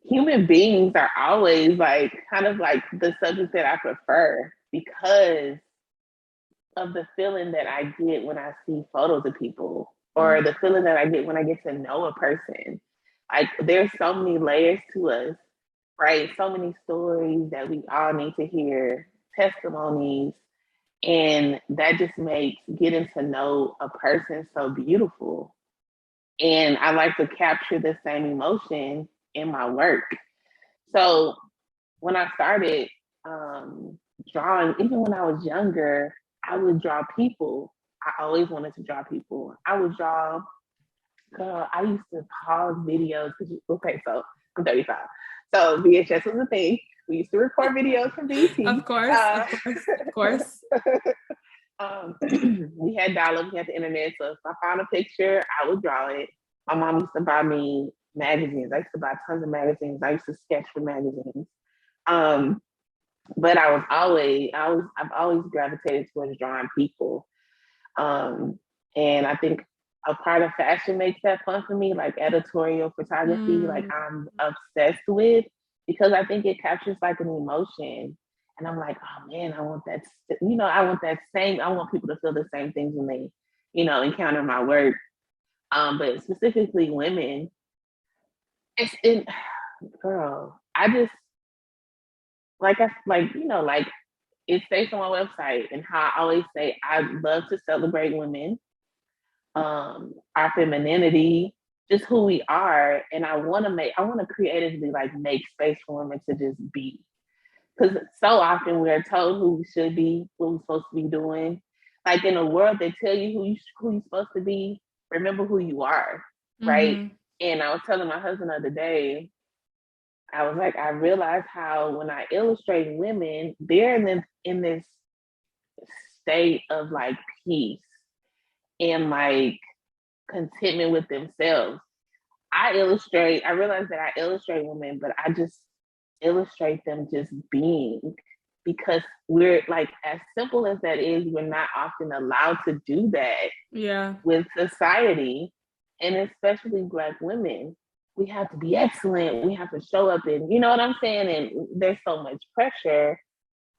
human beings are always like kind of like the subject that I prefer, because of the feeling that I get when I see photos of people, or the feeling that I get when I get to know a person. Like, there's so many layers to us, right? So many stories that we all need to hear, testimonies, and that just makes getting to know a person so beautiful. And I like to capture the same emotion in my work. So when I started drawing, even when I was younger, I would draw people. I always wanted to draw people. I would draw, I used to pause videos. Okay, so I'm 35. So VHS was a thing. We used to record videos from BT. Of course. We had dial-up, we had the internet. So if I found a picture, I would draw it. My mom used to buy me magazines. I used to buy tons of magazines. I used to sketch for magazines. But I've always gravitated towards drawing people. And I think a part of fashion makes that fun for me, like editorial photography, like I'm obsessed with, because I think it captures like an emotion. And I'm like, oh man, I want that, I want that same, I want people to feel the same things when they, encounter my work. But specifically women, it's in, girl, I just, like it states on my website, and how I always say, I love to celebrate women, our femininity, just who we are. And I want to creatively like make space for women to just be. Because so often we're told who we should be, what we're supposed to be doing. Like in a world that tell you who you're supposed to be, remember who you are, right? And I was telling my husband the other day, I was like, I realized how when I illustrate women, they're in this state of like peace and like contentment with themselves. I realize that I illustrate women, but I just illustrate them just being, because we're like, as simple as that is, we're not often allowed to do that with society, and especially Black women. We have to be excellent. We have to show up, and you know what I'm saying? And there's so much pressure,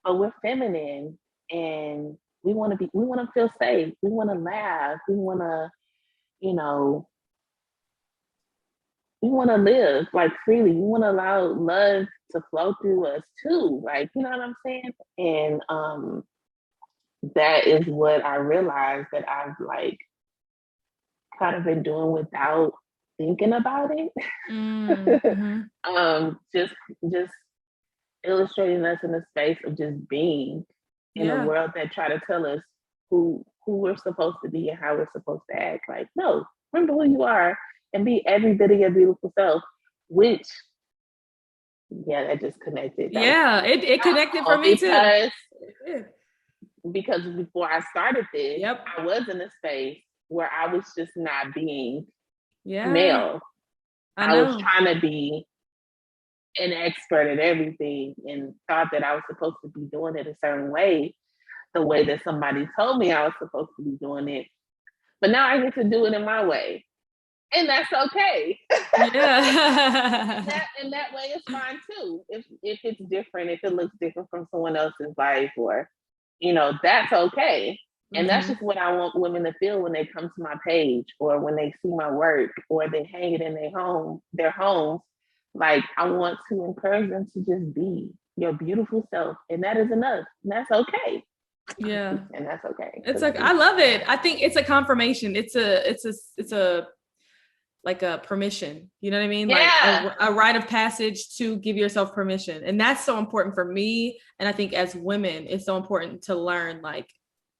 but we're feminine, and we want to feel safe. We want to laugh. We want to, you know, we want to live like freely. We want to allow love to flow through us too. Like, you know what I'm saying? And that is what I realized that I've like kind of been doing without thinking about it. Just illustrating us in a space of just being in a world that try to tell us who we're supposed to be and how we're supposed to act. Like, no, remember who you are and be every bit of your beautiful self, which, that just connected. It connected for me too. Because before I started this, I was in a space where I was just not being male. I was trying to be an expert at everything and thought that I was supposed to be doing it a certain way, the way that somebody told me I was supposed to be doing it. But now I get to do it in my way. And that's okay. and that way is fine too. If it's different, if it looks different from someone else's life, or, that's okay. And that's just what I want women to feel when they come to my page, or when they see my work, or they hang it in their homes. Like, I want to encourage them to just be your beautiful self. And that is enough. And that's okay. And that's okay. It's like, I love it. I think it's a confirmation. It's a like a permission, you know what I mean? Like a rite of passage to give yourself permission. And that's so important for me. And I think as women, it's so important to learn, like,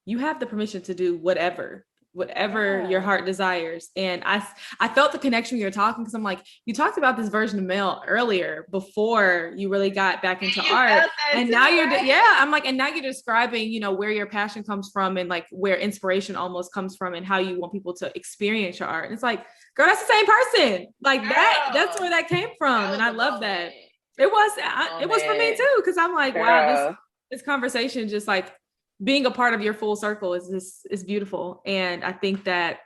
you have the permission to do whatever your heart desires. And I felt the connection when you were talking, because I'm like, you talked about this version of Mel earlier before you really got back into art. And now I'm like, and now you're describing, where your passion comes from, and like where inspiration almost comes from, and how you want people to experience your art. And it's like, girl, that's the same person. Like that's where that came from. And I love that. It was for me too. Cause I'm like, wow, this conversation, just like being a part of your full circle is beautiful. And I think that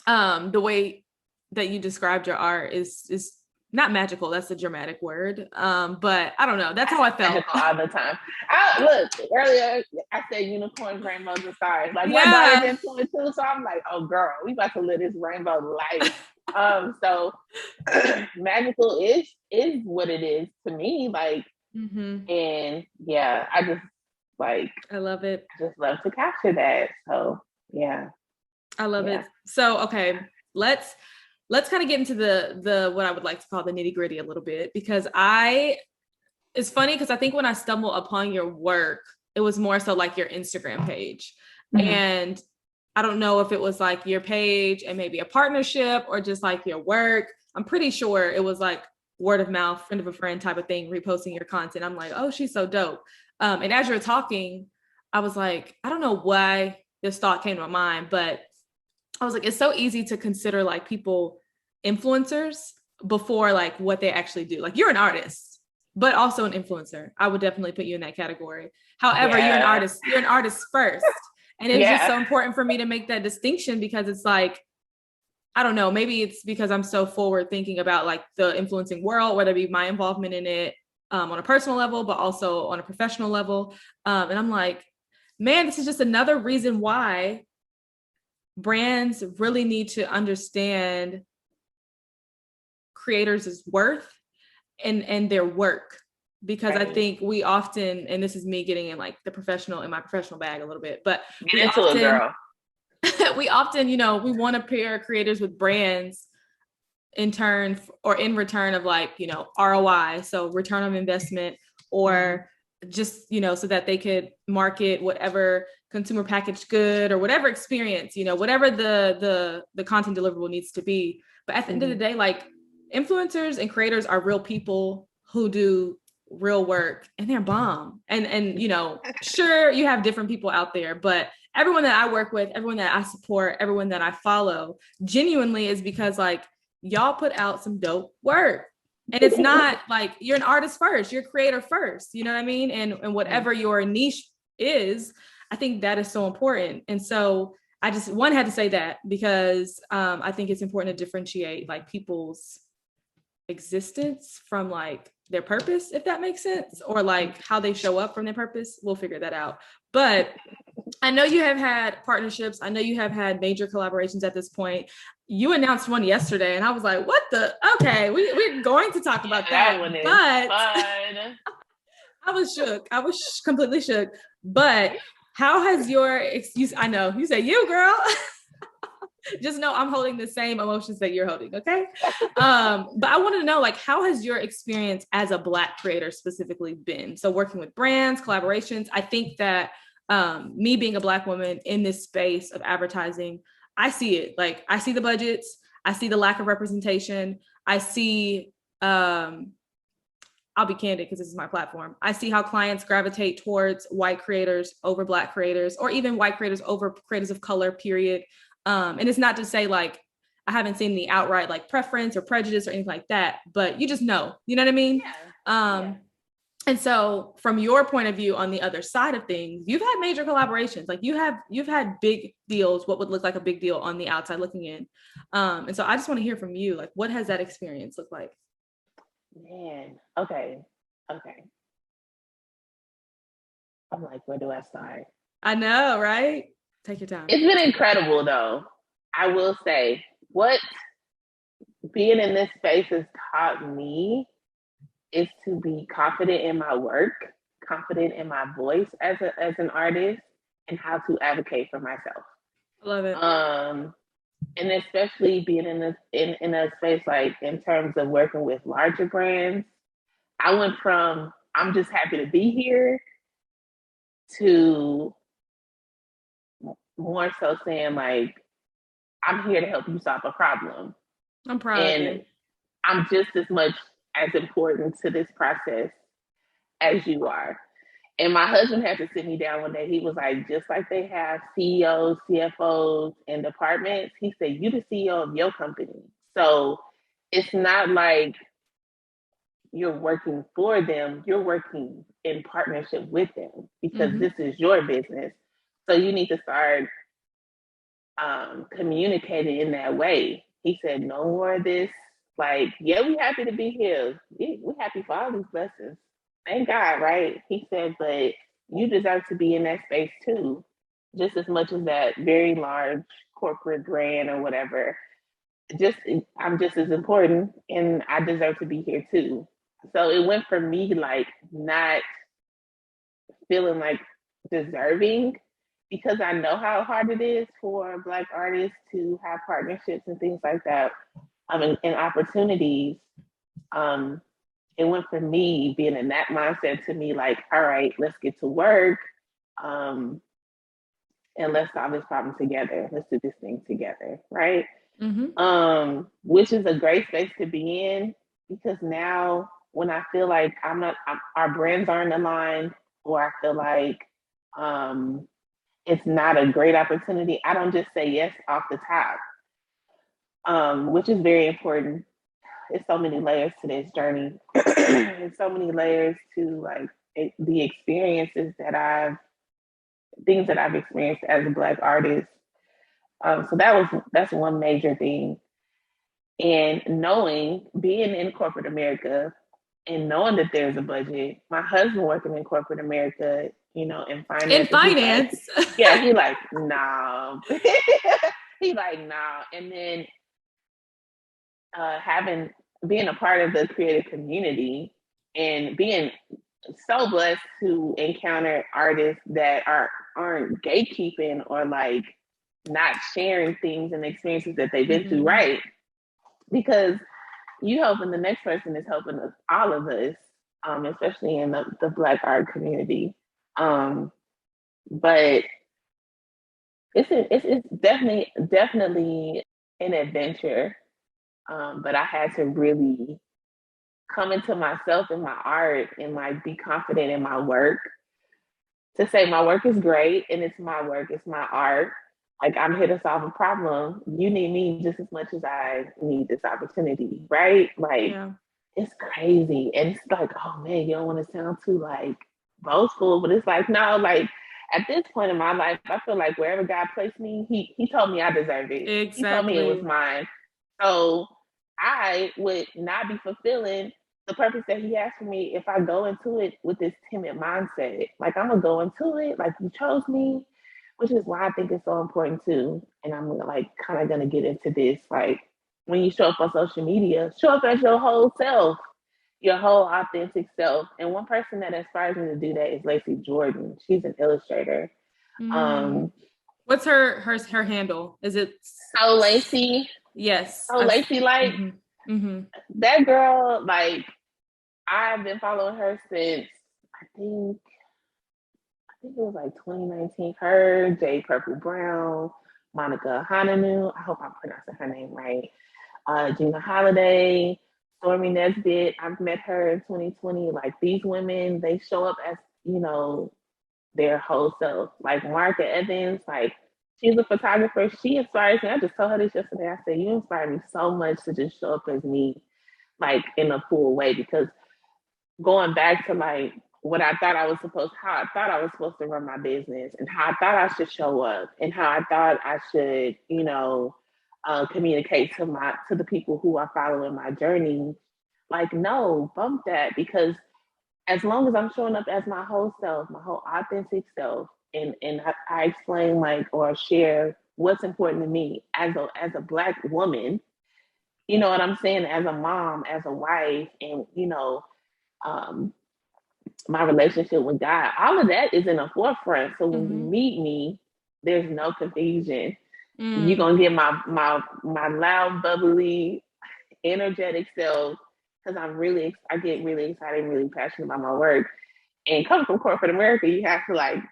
the way that you described your art is not magical. That's a dramatic word. But I don't know. That's how I felt all the time. Look, earlier I said unicorns, rainbows, and stars. Like, my daughter's into it too. So I'm like, oh girl, we about to live this rainbow life. So magical is what it is to me. Like, and I just like, I love it. I just love to capture that. So I love it. So okay, let's kind of get into the what I would like to call the nitty-gritty a little bit, because it's funny because I think when I stumbled upon your work, it was more so like your Instagram page. And I don't know if it was like your page and maybe a partnership, or just like your work. I'm pretty sure it was like word of mouth, friend of a friend type of thing, reposting your content. I'm like, oh, she's so dope. And as you're talking, I was like, I don't know why this thought came to my mind, but I was like, it's so easy to consider like people influencers before like what they actually do. Like, you're an artist, but also an influencer. I would definitely put you in that category. However, you're an artist first. And it's just so important for me to make that distinction, because it's like, I don't know, maybe it's because I'm so forward thinking about like the influencing world, whether it be my involvement in it on a personal level, but also on a professional level. And I'm like, man, this is just another reason why brands really need to understand creators' worth and their work. Because I think we often, and this is me getting in like in my professional bag a little bit, but we often, you know, we want to pair creators with brands in return of like, you know, ROI, so return on investment, or just, you know, so that they could market whatever consumer packaged good or whatever experience, you know, whatever the content deliverable needs to be. But at the end of the day, like, influencers and creators are real people who do real work, and they're bomb. And you know, sure, you have different people out there, but everyone that I work with, everyone that I support, everyone that I follow genuinely is because like y'all put out some dope work. And it's not like you're an artist first, you're a creator first, you know what I mean? And whatever your niche is, I think that is so important. And so I just had to say that because I think it's important to differentiate like people's existence from like their purpose, if that makes sense, or like how they show up from their purpose. We'll figure that out. But I know you have had partnerships. I know you have had major collaborations at this point. You announced one yesterday, and I was like, what the? Okay, we're going to talk about that. One is but fun. I was shook. I was completely shook. But how has your excuse? I know you say you, girl. Just know I'm holding the same emotions that you're holding, okay? But I want to know, like, how has your experience as a Black creator specifically been? So working with brands, collaborations. I think that me being a Black woman in this space of advertising, I see it. Like, I see the budgets. I see the lack of representation. I see, I'll be candid because this is my platform. I see how clients gravitate towards white creators over Black creators, or even white creators over creators of color, period. And it's not to say like I haven't seen the outright like preference or prejudice or anything like that, but you just know, you know what I mean? Yeah. And so from your point of view on the other side of things, you've had major collaborations. Like you've had big deals, what would look like a big deal on the outside looking in. And so I just want to hear from you, like, what has that experience looked like? Man, okay. I'm like, where do I start? I know, right? Take your time. It's been incredible, though. I will say, what being in this space has taught me is to be confident in my work, confident in my voice as an artist, and how to advocate for myself. I love it. And especially being in a space like in terms of working with larger brands, I went from I'm just happy to be here to more so saying like, I'm here to help you solve a problem. I'm proud of you. I'm just as much as important to this process as you are. And my husband had to sit me down one day. He was like, just like they have CEOs, CFOs, and departments, he said, you the CEO of your company. So it's not like you're working for them, you're working in partnership with them because this is your business. So you need to start communicating in that way. He said, no more of this. Like, yeah, we happy to be here. We happy for all these blessings. Thank God, right? He said, but you deserve to be in that space too, just as much as that very large corporate brand or whatever. I'm just as important, and I deserve to be here too. So it went for me like not feeling like deserving, because I know how hard it is for Black artists to have partnerships and things like that, and opportunities. It went from me being in that mindset to me like, all right, let's get to work, and let's solve this problem together. Let's do this thing together, right? Which is a great space to be in, because now when I feel like our brands aren't aligned, or I feel like it's not a great opportunity, I don't just say yes off the top, which is very important. It's so many layers to this journey. There's so many layers to like the experiences that I've things that I've experienced as a Black artist. So that's one major thing. And being in corporate America and knowing that there's a budget, my husband working in corporate America, in finance. In finance. He like, nah. He like, nah. And then being a part of the creative community and being so blessed to encounter artists that aren't gatekeeping or like not sharing things and experiences that they've been through, right? Because you helping the next person is helping us, all of us, especially in the Black art community. But it's definitely an adventure. But I had to really come into myself in my art and like be confident in my work, to say my work is great and it's my work, it's my art. Like, I'm here to solve a problem. You need me just as much as I need this opportunity, right? Like, It's crazy. And it's like, oh man, you don't want to sound too like boastful, but it's like, no, like at this point in my life, I feel like wherever God placed me, he told me I deserve it. Exactly. He told me it was mine. So I would not be fulfilling the purpose that he has for me if I go into it with this timid mindset. Like, I'm gonna go into it like you chose me, which is why I think it's so important too. And I'm like kind of gonna get into this. Like, when you show up on social media, show up as your whole self, your whole authentic self. And one person that inspires me to do that is Lacey Jordan. She's an illustrator. What's her handle? Is it So Lacey? Yes. So Lacey, like that girl, like I've been following her since I think it was like 2019. Her, Jay Purple Brown, Monica Hananu. I hope I'm pronouncing her name right. Gina Holiday, Stormy Nesbitt. I've met her in 2020. Like, these women, they show up as, their whole self. Like Martha Evans, like, she's a photographer. She inspires me. I just told her this yesterday. I said, you inspire me so much to just show up as me, like, in a full way. Because going back to like how I thought I was supposed to run my business and how I thought I should show up and how I thought I should, communicate to the people who are following my journey. Like, no, bump that, because as long as I'm showing up as my whole self, my whole authentic self, and I explain like or share what's important to me as a Black woman, you know what I'm saying, as a mom, as a wife, and my relationship with God, all of that is in the forefront. So when you meet me, there's no confusion. You're gonna get my loud, bubbly, energetic self, because I get really excited and really passionate about my work. And coming from corporate America, you have to like,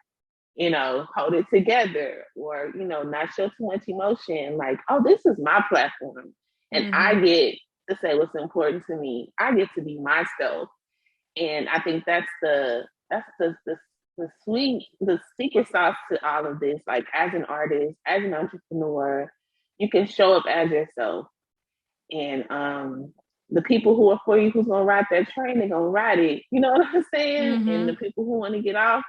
hold it together, or, not show too much emotion. Like, oh, this is my platform. And I get to say what's important to me. I get to be myself. And I think that's the secret sauce to all of this. Like, as an artist, as an entrepreneur, you can show up as yourself. And the people who are for you, who's gonna ride that train, they're gonna ride it. You know what I'm saying? And the people who want to get off,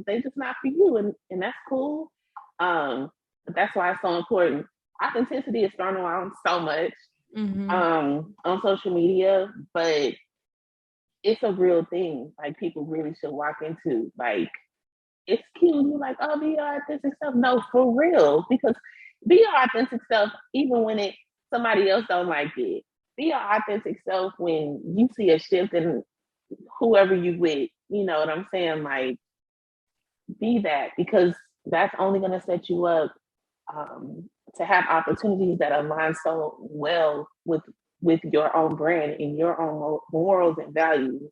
they just not for you, and that's cool. But that's why it's so important. Authenticity is thrown around so much on social media, but it's a real thing. Like, people really should walk into. Like, it's cute. You're like, oh, be your authentic self. No, for real. Because be your authentic self even when somebody else don't like it. Be your authentic self when you see a shift in whoever you with. You know what I'm saying? Like, be that, because that's only going to set you up to have opportunities that align so well with your own brand and your own morals and values.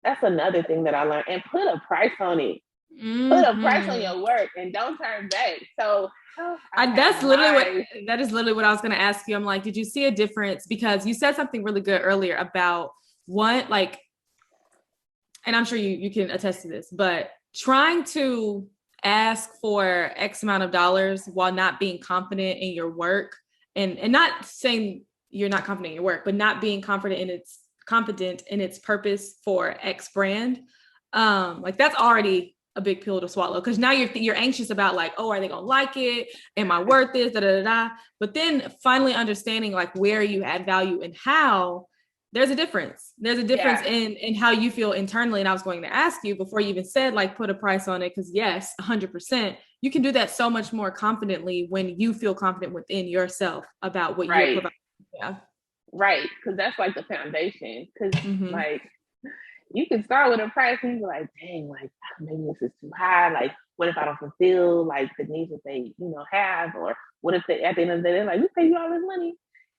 That's another thing that I learned. And put a price on it. Put a price on your work and don't turn back. So that is literally what I was going to ask you. I'm like, did you see a difference? Because you said something really good earlier about and I'm sure you can attest to this, but trying to ask for X amount of dollars while not being confident in your work, and not saying you're not confident in your work, but not being confident in its purpose for X brand. Like, that's already a big pill to swallow, because now you're anxious about like, oh, are they gonna like it? Am I worth this? Da, da, da, da. But then finally understanding like where you add value and how, there's a difference. There's a difference in how you feel internally. And I was going to ask you before you even said like put a price on it, because yes, 100%, you can do that so much more confidently when you feel confident within yourself about what you're providing. Yeah. Right, because that's like the foundation. Because like you can start with a price and you're like, dang, like maybe this is too high. Like, what if I don't fulfill like the needs that they, have? Or what if they, at the end of the day, they're like, we pay you all this money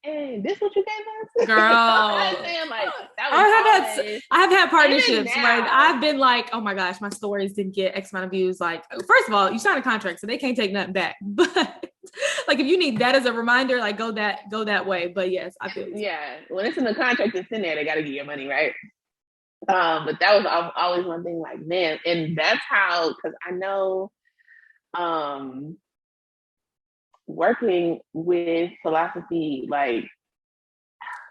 and this what you gave us? Girl. I'm saying, like, that was I have had partnerships where I've been like, oh my gosh, my stories didn't get X amount of views. Like, first of all, you sign a contract, so they can't take nothing back. But like, if you need that as a reminder, like go that way. But yes, I feel when it's in the contract, it's in there. They got to give you money, right? But that was always one thing. Like, man, and that's how, because I know, working with philosophy, like,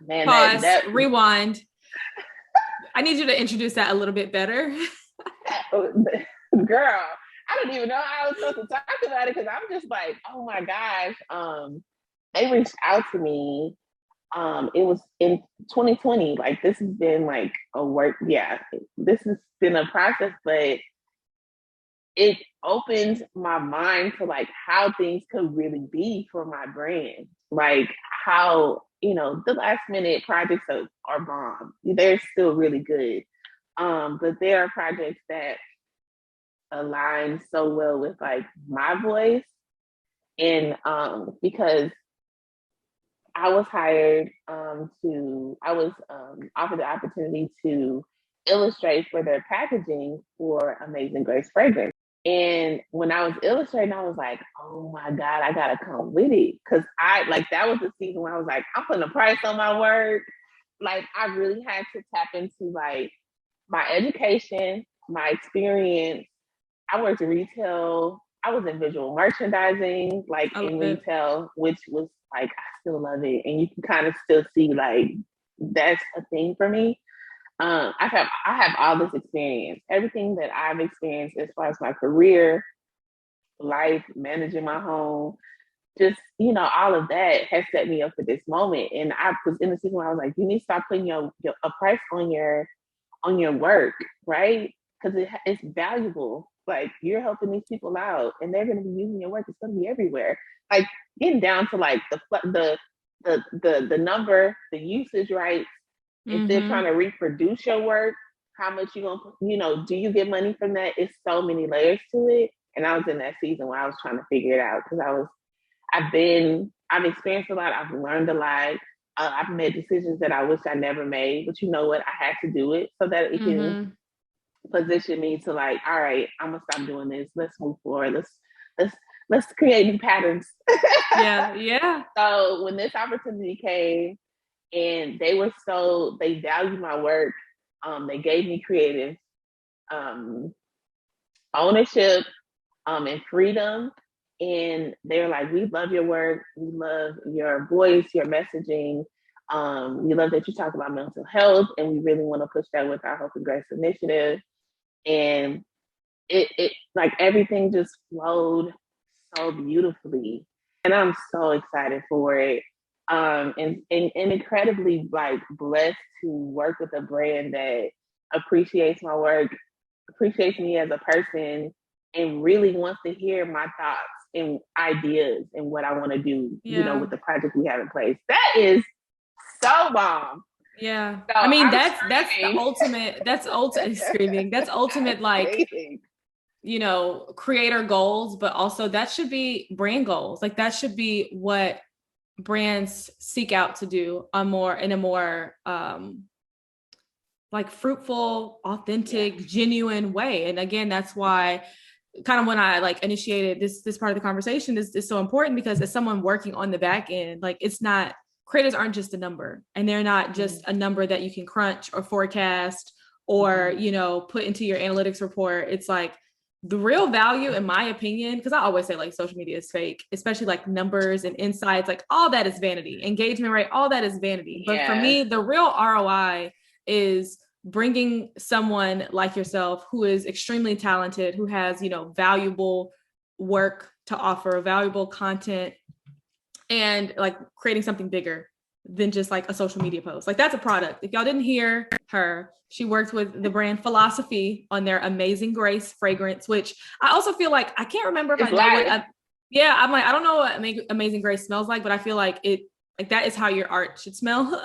man, pause, rewind. I need you to introduce that a little bit better. Girl, I don't even know how I was supposed to talk about it, because I'm just like, oh my gosh. They reached out to me. It was in 2020. Like, this has been like a work. Yeah, this has been a process, but it opened my mind to like how things could really be for my brand. Like how, the last minute projects are bomb. They're still really good. But there are projects that align so well with like my voice. And because I was hired I was offered the opportunity to illustrate for their packaging for Amazing Grace fragrance. And when I was illustrating, I was like, oh my God, I gotta come with it. Cause that was the season where I was like, I'm putting a price on my work. Like, I really had to tap into like my education, my experience. I worked in retail. I was in visual merchandising, like in retail, which was like, I still love it. And you can kind of still see like, that's a thing for me. I have all this experience, everything that I've experienced as far as my career, life, managing my home, just, all of that has set me up for this moment. And I was in the season where I was like, you need to start putting a price on your work, right? Because it's valuable. Like, you're helping these people out and they're going to be using your work. It's going to be everywhere. Like, getting down to like the number, the usage rights. If they're trying to reproduce your work, how much you gonna, do you get money from that? It's so many layers to it. And I was in that season where I was trying to figure it out, because I've experienced a lot. I've learned a lot. I've made decisions that I wish I never made, but you know what? I had to do it so that it can position me to like, all right, I'm gonna stop doing this. Let's move forward. Let's create new patterns. Yeah. So when this opportunity came, and they valued my work. They gave me creative ownership and freedom. And they're like, we love your work. We love your voice, your messaging. We love that you talk about mental health, and we really want to push that with our Hope and Grace initiative. And it like everything just flowed so beautifully. And I'm so excited for it. And incredibly like blessed to work with a brand that appreciates my work, appreciates me as a person, and really wants to hear my thoughts and ideas and what I want to do, with the project we have in place. That is so bomb. Yeah. So I mean, that's the ultimate, that's ultimate screaming. That's ultimate, like, creator goals, but also that should be brand goals. Like, that should be what brands seek out to do in a more like fruitful, authentic, genuine way. And again, that's why kind of when I like initiated this part of the conversation is so important, because as someone working on the back end, like, it's not, creators aren't just a number, and they're not just a number that you can crunch or forecast or, put into your analytics report. It's like the real value, in my opinion, because I always say like social media is fake, especially like numbers and insights, like all that is vanity, engagement rate, all that is vanity. But for me, the real ROI is bringing someone like yourself who is extremely talented, who has, you know, valuable work to offer, valuable content, and like creating something bigger than just like a social media post. Like that's a product. If y'all didn't hear her, she worked with the brand Philosophy on their Amazing Grace fragrance, which I also feel like, I can't remember if It's I know live. what, yeah, I'm like, I don't know what Amazing Grace smells like, but I feel like it, like that is how your art should smell.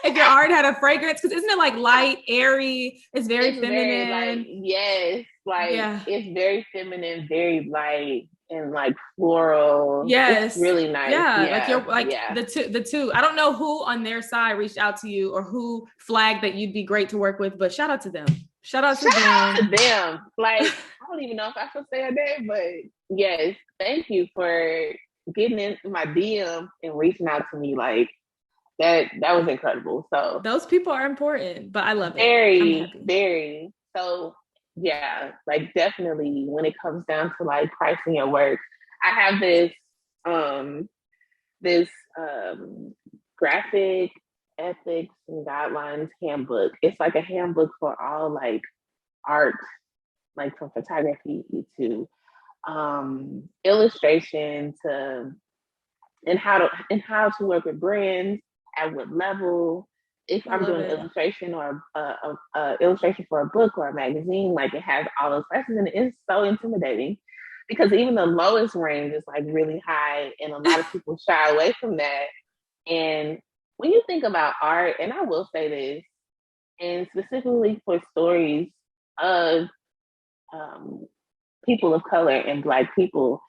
If your art had a fragrance, because isn't it like light, airy? It's very feminine. Very like, yes, like Yeah. it's very feminine, very light and like floral. Yes. It's really nice. Yeah. Yeah. Like you're like yeah. the two. I don't know who on their side reached out to you or who flagged that you'd be great to work with, but shout out to them. Shout out to them. Like, I don't even know if I should say her name, but yes, thank you for getting into my DM and reaching out to me. Like that was incredible. So those people are important, but I love it. Very. So yeah, like definitely when it comes down to like pricing your work, I have this graphic ethics and guidelines handbook. It's like a handbook for all like art, like from photography to illustration to and how to work with brands at what level. If I'm doing illustration or illustration for a book or a magazine, like it has all those prices, and it's so intimidating because even the lowest range is like really high, and a lot of people shy away from that. And when you think about art, and I will say this, and specifically for stories of people of color and Black people,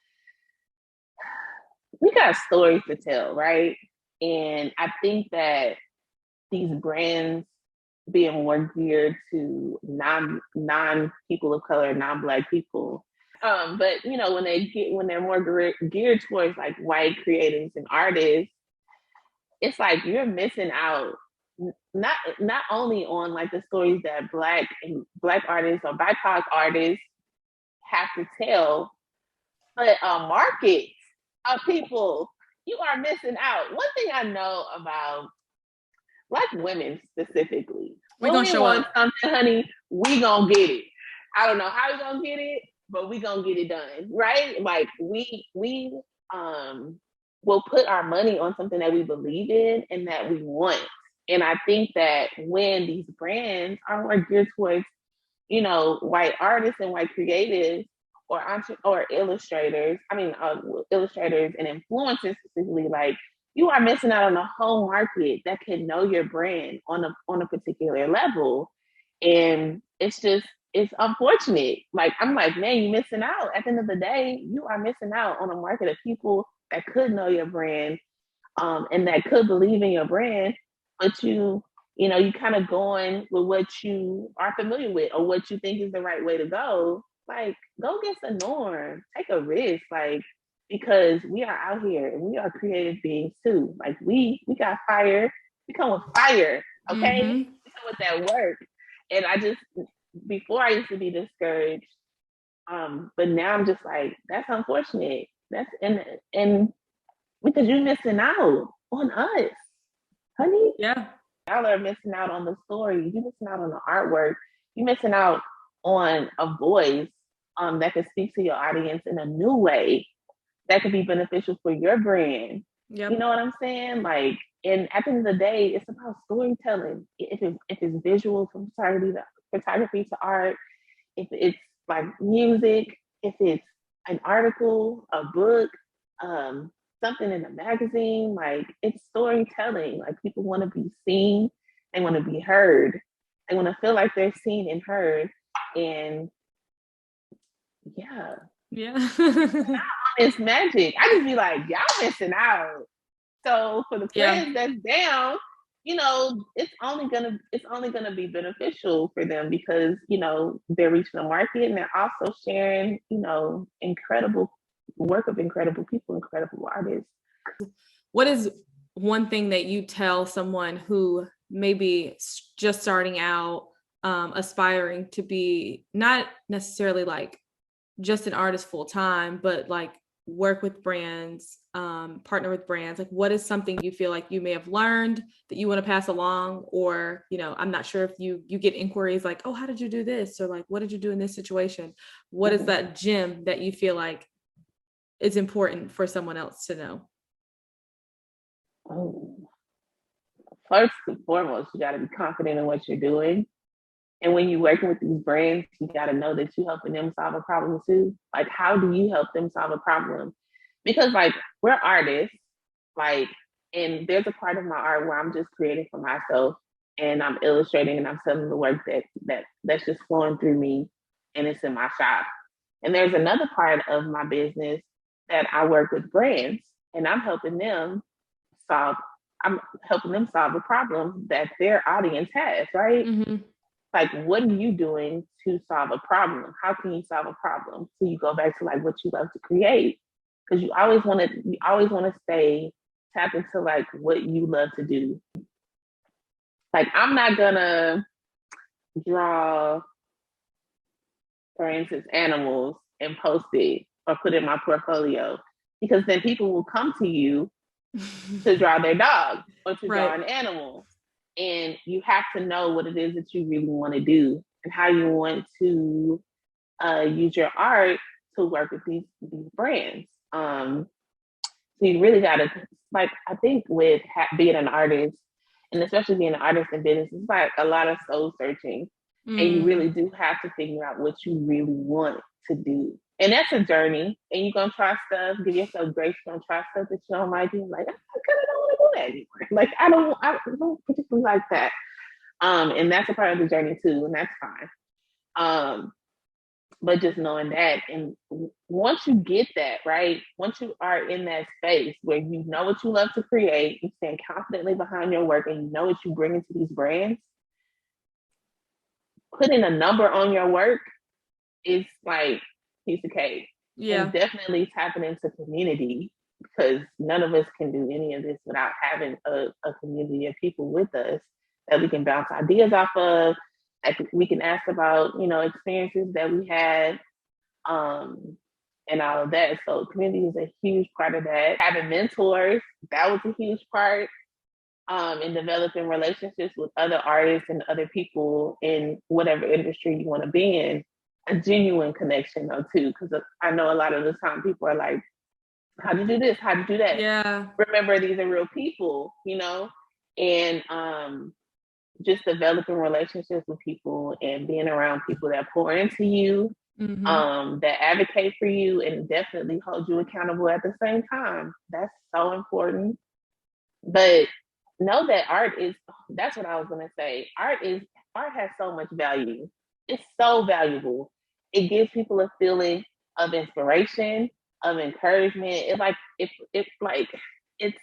we got stories to tell, right? And I think that these brands being more geared to non people of color, non-Black people. But you know, when they're more geared towards like white creatives and artists, it's like you're missing out not only on like the stories that Black artists or BIPOC artists have to tell, but a market of people, you are missing out. One thing I know about Black women specifically, when we want something, honey, we gonna get it. I don't know how we gonna get it, but we gonna get it done, right? Like we will put our money on something that we believe in and that we want. And I think that when these brands are more geared towards, you know, white artists and white creatives or illustrators, illustrators and influencers specifically, like you are missing out on a whole market that can know your brand on a particular level. And it's unfortunate. Like, I'm like, man, you're missing out. At the end of the day, you are missing out on a market of people that could know your brand, and that could believe in your brand, but you kind of going with what you are familiar with or what you think is the right way to go. Like, go against the norm, take a risk, like, because we are out here and we are creative beings too. Like we got fire, we come with fire, okay? Mm-hmm. We come with that work. And before I used to be discouraged, but now I'm just like, that's unfortunate. That's and because you're missing out on us, honey. Yeah. Y'all are missing out on the story. You're missing out on the artwork. You're missing out on a voice that can speak to your audience in a new way that could be beneficial for your brand. Yep. You know what I'm saying? Like, and at the end of the day, it's about storytelling. If it's visual from photography to art, if it's like music, if it's an article, a book, something in a magazine, like it's storytelling. Like people want to be seen, they want to be heard, they want to feel like they're seen and heard. And yeah. It's magic. I just be like, y'all missing out. So for the friends that's down, you know, it's only gonna be beneficial for them because, you know, they're reaching the market and they're also sharing, you know, incredible work of incredible people, incredible artists. What is one thing that you tell someone who maybe just starting out, aspiring to be not necessarily like just an artist full time, but like work with brands, partner with brands, like what is something you feel like you may have learned that you want to pass along? Or, you know, I'm not sure if you get inquiries like, oh, how did you do this? Or like, what did you do in this situation? What is that gem that you feel like is important for someone else to know? Oh, first and foremost, you got to be confident in what you're doing. And when you're working with these brands, you got to know that you're helping them solve a problem too. Like, how do you help them solve a problem? Because like we're artists, like, and there's a part of my art where I'm just creating for myself and I'm illustrating and I'm selling the work that's just flowing through me and it's in my shop. And there's another part of my business that I work with brands and solve I'm helping them solve a problem that their audience has, right? Mm-hmm. Like, what are you doing to solve a problem? How can you solve a problem? So you go back to like what you love to create, because you always want to stay tapped into like what you love to do. Like, I'm not gonna draw, for instance, animals and post it or put it in my portfolio, because then people will come to you to draw their dog or to draw an animal. And you have to know what it is that you really want to do and how you want to use your art to work with these brands. So you really got to, like, I think with being an artist, and especially being an artist in business, it's like a lot of soul searching. And you really do have to figure out what you really want to do. And that's a journey. And you're going to try stuff, give yourself grace, you're going to try stuff that you don't like. You're like, I kind of don't want to do that anymore. Like, I don't particularly like that. And that's a part of the journey too, and that's fine. But just knowing that, and once you get that, right, once you are in that space where you know what you love to create, you stand confidently behind your work, and you know what you bring into these brands, putting a number on your work is like piece of cake. Yeah. And definitely tapping into community, because none of us can do any of this without having a community of people with us that we can bounce ideas off of. Like, we can ask about, you know, experiences that we had, and all of that. So community is a huge part of that. Having mentors, that was a huge part, in developing relationships with other artists and other people in whatever industry you want to be in. A genuine connection though too, because I know a lot of the time people are like, how do you do this? How do you do that? Yeah. Remember, these are real people, you know, and just developing relationships with people and being around people that pour into you, that advocate for you and definitely hold you accountable at the same time. That's so important. But know that that's what I was going to say. Art has so much value. It's so valuable. It gives people a feeling of inspiration, of encouragement. It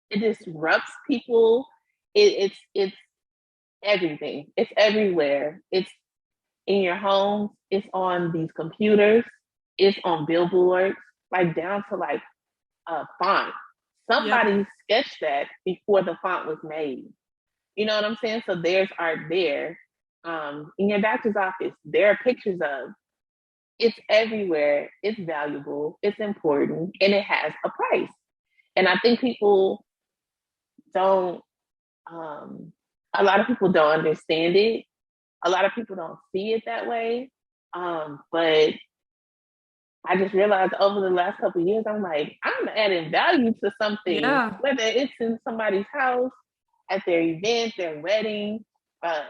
disrupts people. It's everything. It's everywhere. It's in your homes. It's on these computers. It's on billboards, like down to like a font. Somebody sketched that before the font was made. You know what I'm saying? So there's art there. In your doctor's office, there are pictures of. It's everywhere. It's valuable. It's important, and it has a price. And I think people don't. A lot of people don't understand it. A lot of people don't see it that way. But I just realized over the last couple of years, I'm like, I'm adding value to something, whether it's in somebody's house, at their event, their wedding,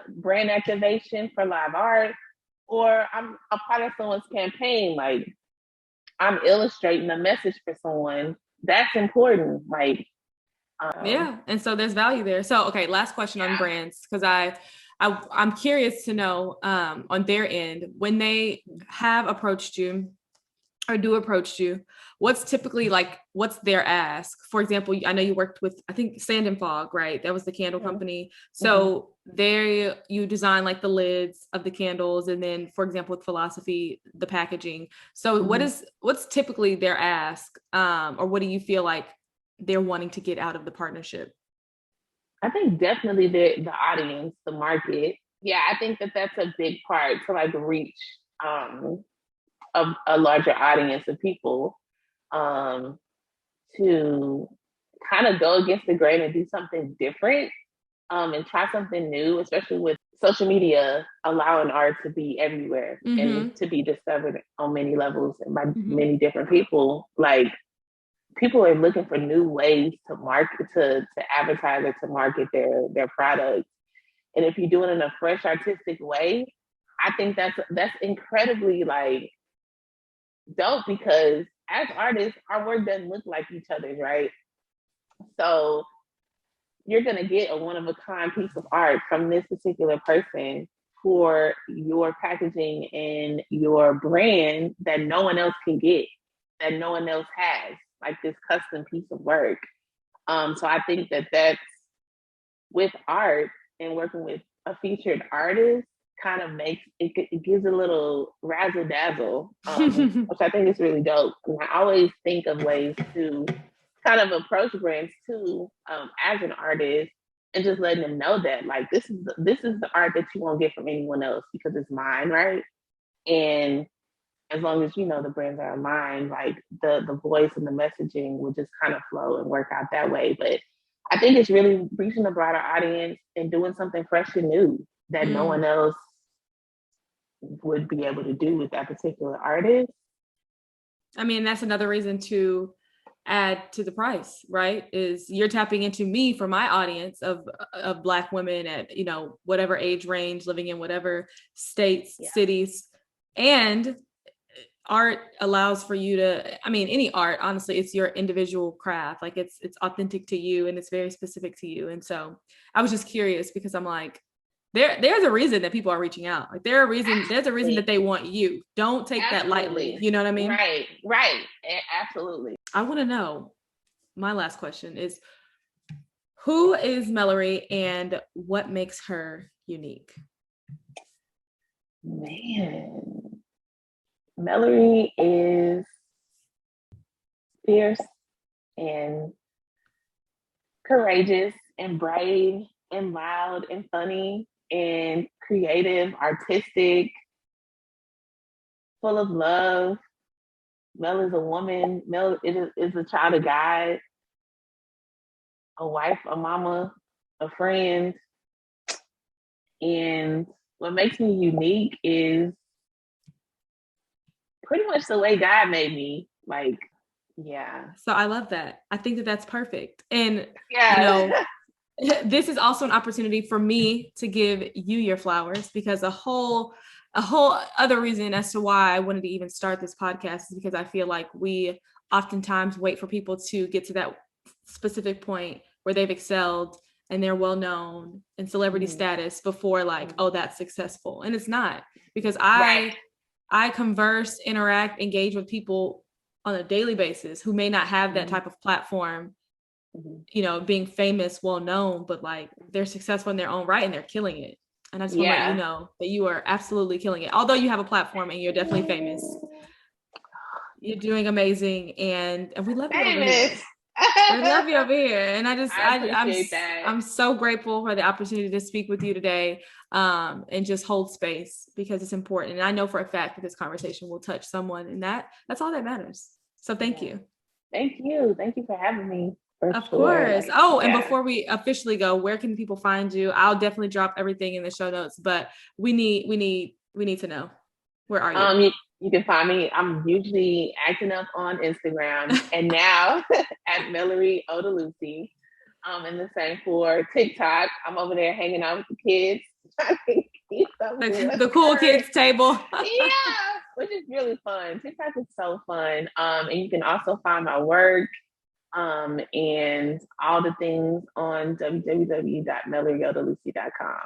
brand activation for live art, or I'm a part of someone's campaign. Like, I'm illustrating a message for someone. That's important. Like, and so there's value there. So, okay, last question on brands, because I'm curious to know on their end, when they have approached you or do approach you, what's typically like, what's their ask? For example, I know you worked with, I think, Sand and Fog, right? That was the candle company. So there you design like the lids of the candles, and then, for example, with Philosophy, the packaging. So what's typically their ask, or what do you feel like they're wanting to get out of the partnership? I think definitely the audience, the market. Yeah, I think that's a big part to like reach a larger audience of people. to kind of go against the grain and do something different, and try something new, especially with social media allowing art to be everywhere and to be discovered on many levels and by many different people. Like, people are looking for new ways to market, to advertise or to market their products. And if you do it in a fresh, artistic way, I think that's incredibly like dope, because as artists, our work doesn't look like each other's, right? So you're gonna get a one-of-a-kind piece of art from this particular person for your packaging and your brand that no one else can get, that no one else has, like this custom piece of work. So I think that's with art and working with a featured artist kind of makes it gives a little razzle dazzle, which I think is really dope. And I always think of ways to kind of approach brands too, as an artist, and just letting them know that like this is the art that you won't get from anyone else because it's mine, right? And as long as the brands are aligned, like the voice and the messaging will just kind of flow and work out that way. But I think it's really reaching a broader audience and doing something fresh and new that no one else would be able to do with that particular artist. I mean, that's another reason to add to the price, right? Is you're tapping into me for my audience of Black women at, whatever age range, living in whatever states, cities, and art allows for you to, any art, honestly, it's your individual craft. Like it's authentic to you and it's very specific to you. And so I was just curious because I'm like, there's a reason that people are reaching out. Like there's a reason that they want you. Don't take that lightly. You know what I mean? Right. Absolutely. I want to know, my last question is, who is Melarie and what makes her unique? Man, Melarie is fierce and courageous and brave and loud and funny and creative, artistic, full of love. Mel is a woman. Mel is a child of God, a wife, a mama, a friend. And what makes me unique is pretty much the way God made me. Like, yeah. So I love that. I think that that's perfect. And, yeah. This is also an opportunity for me to give you your flowers, because a whole other reason as to why I wanted to even start this podcast is because I feel like we oftentimes wait for people to get to that specific point where they've excelled and they're well known and celebrity status before oh, that's successful. And it's not, because I converse, interact, engage with people on a daily basis who may not have that type of platform, being famous, well known, but they're successful in their own right and they're killing it. And I just want to let you know that you are absolutely killing it. Although you have a platform and you're definitely famous, you're doing amazing, and we love you over here. We love you over here. And I'm so grateful for the opportunity to speak with you today, and just hold space, because it's important. And I know for a fact that this conversation will touch someone, and that's all that matters. So thank you. Thank you. Thank you for having me. Of course. And before we officially go, where can people find you? I'll definitely drop everything in the show notes, but we need to know, where are you? You can find me. I'm usually acting up on Instagram and now at Melarie Odelusi. And the same for TikTok. I'm over there hanging out with the kids. The cool kids table. Which is really fun. TikTok is so fun. And you can also find my work and all the things on www.melarieodelusi.com.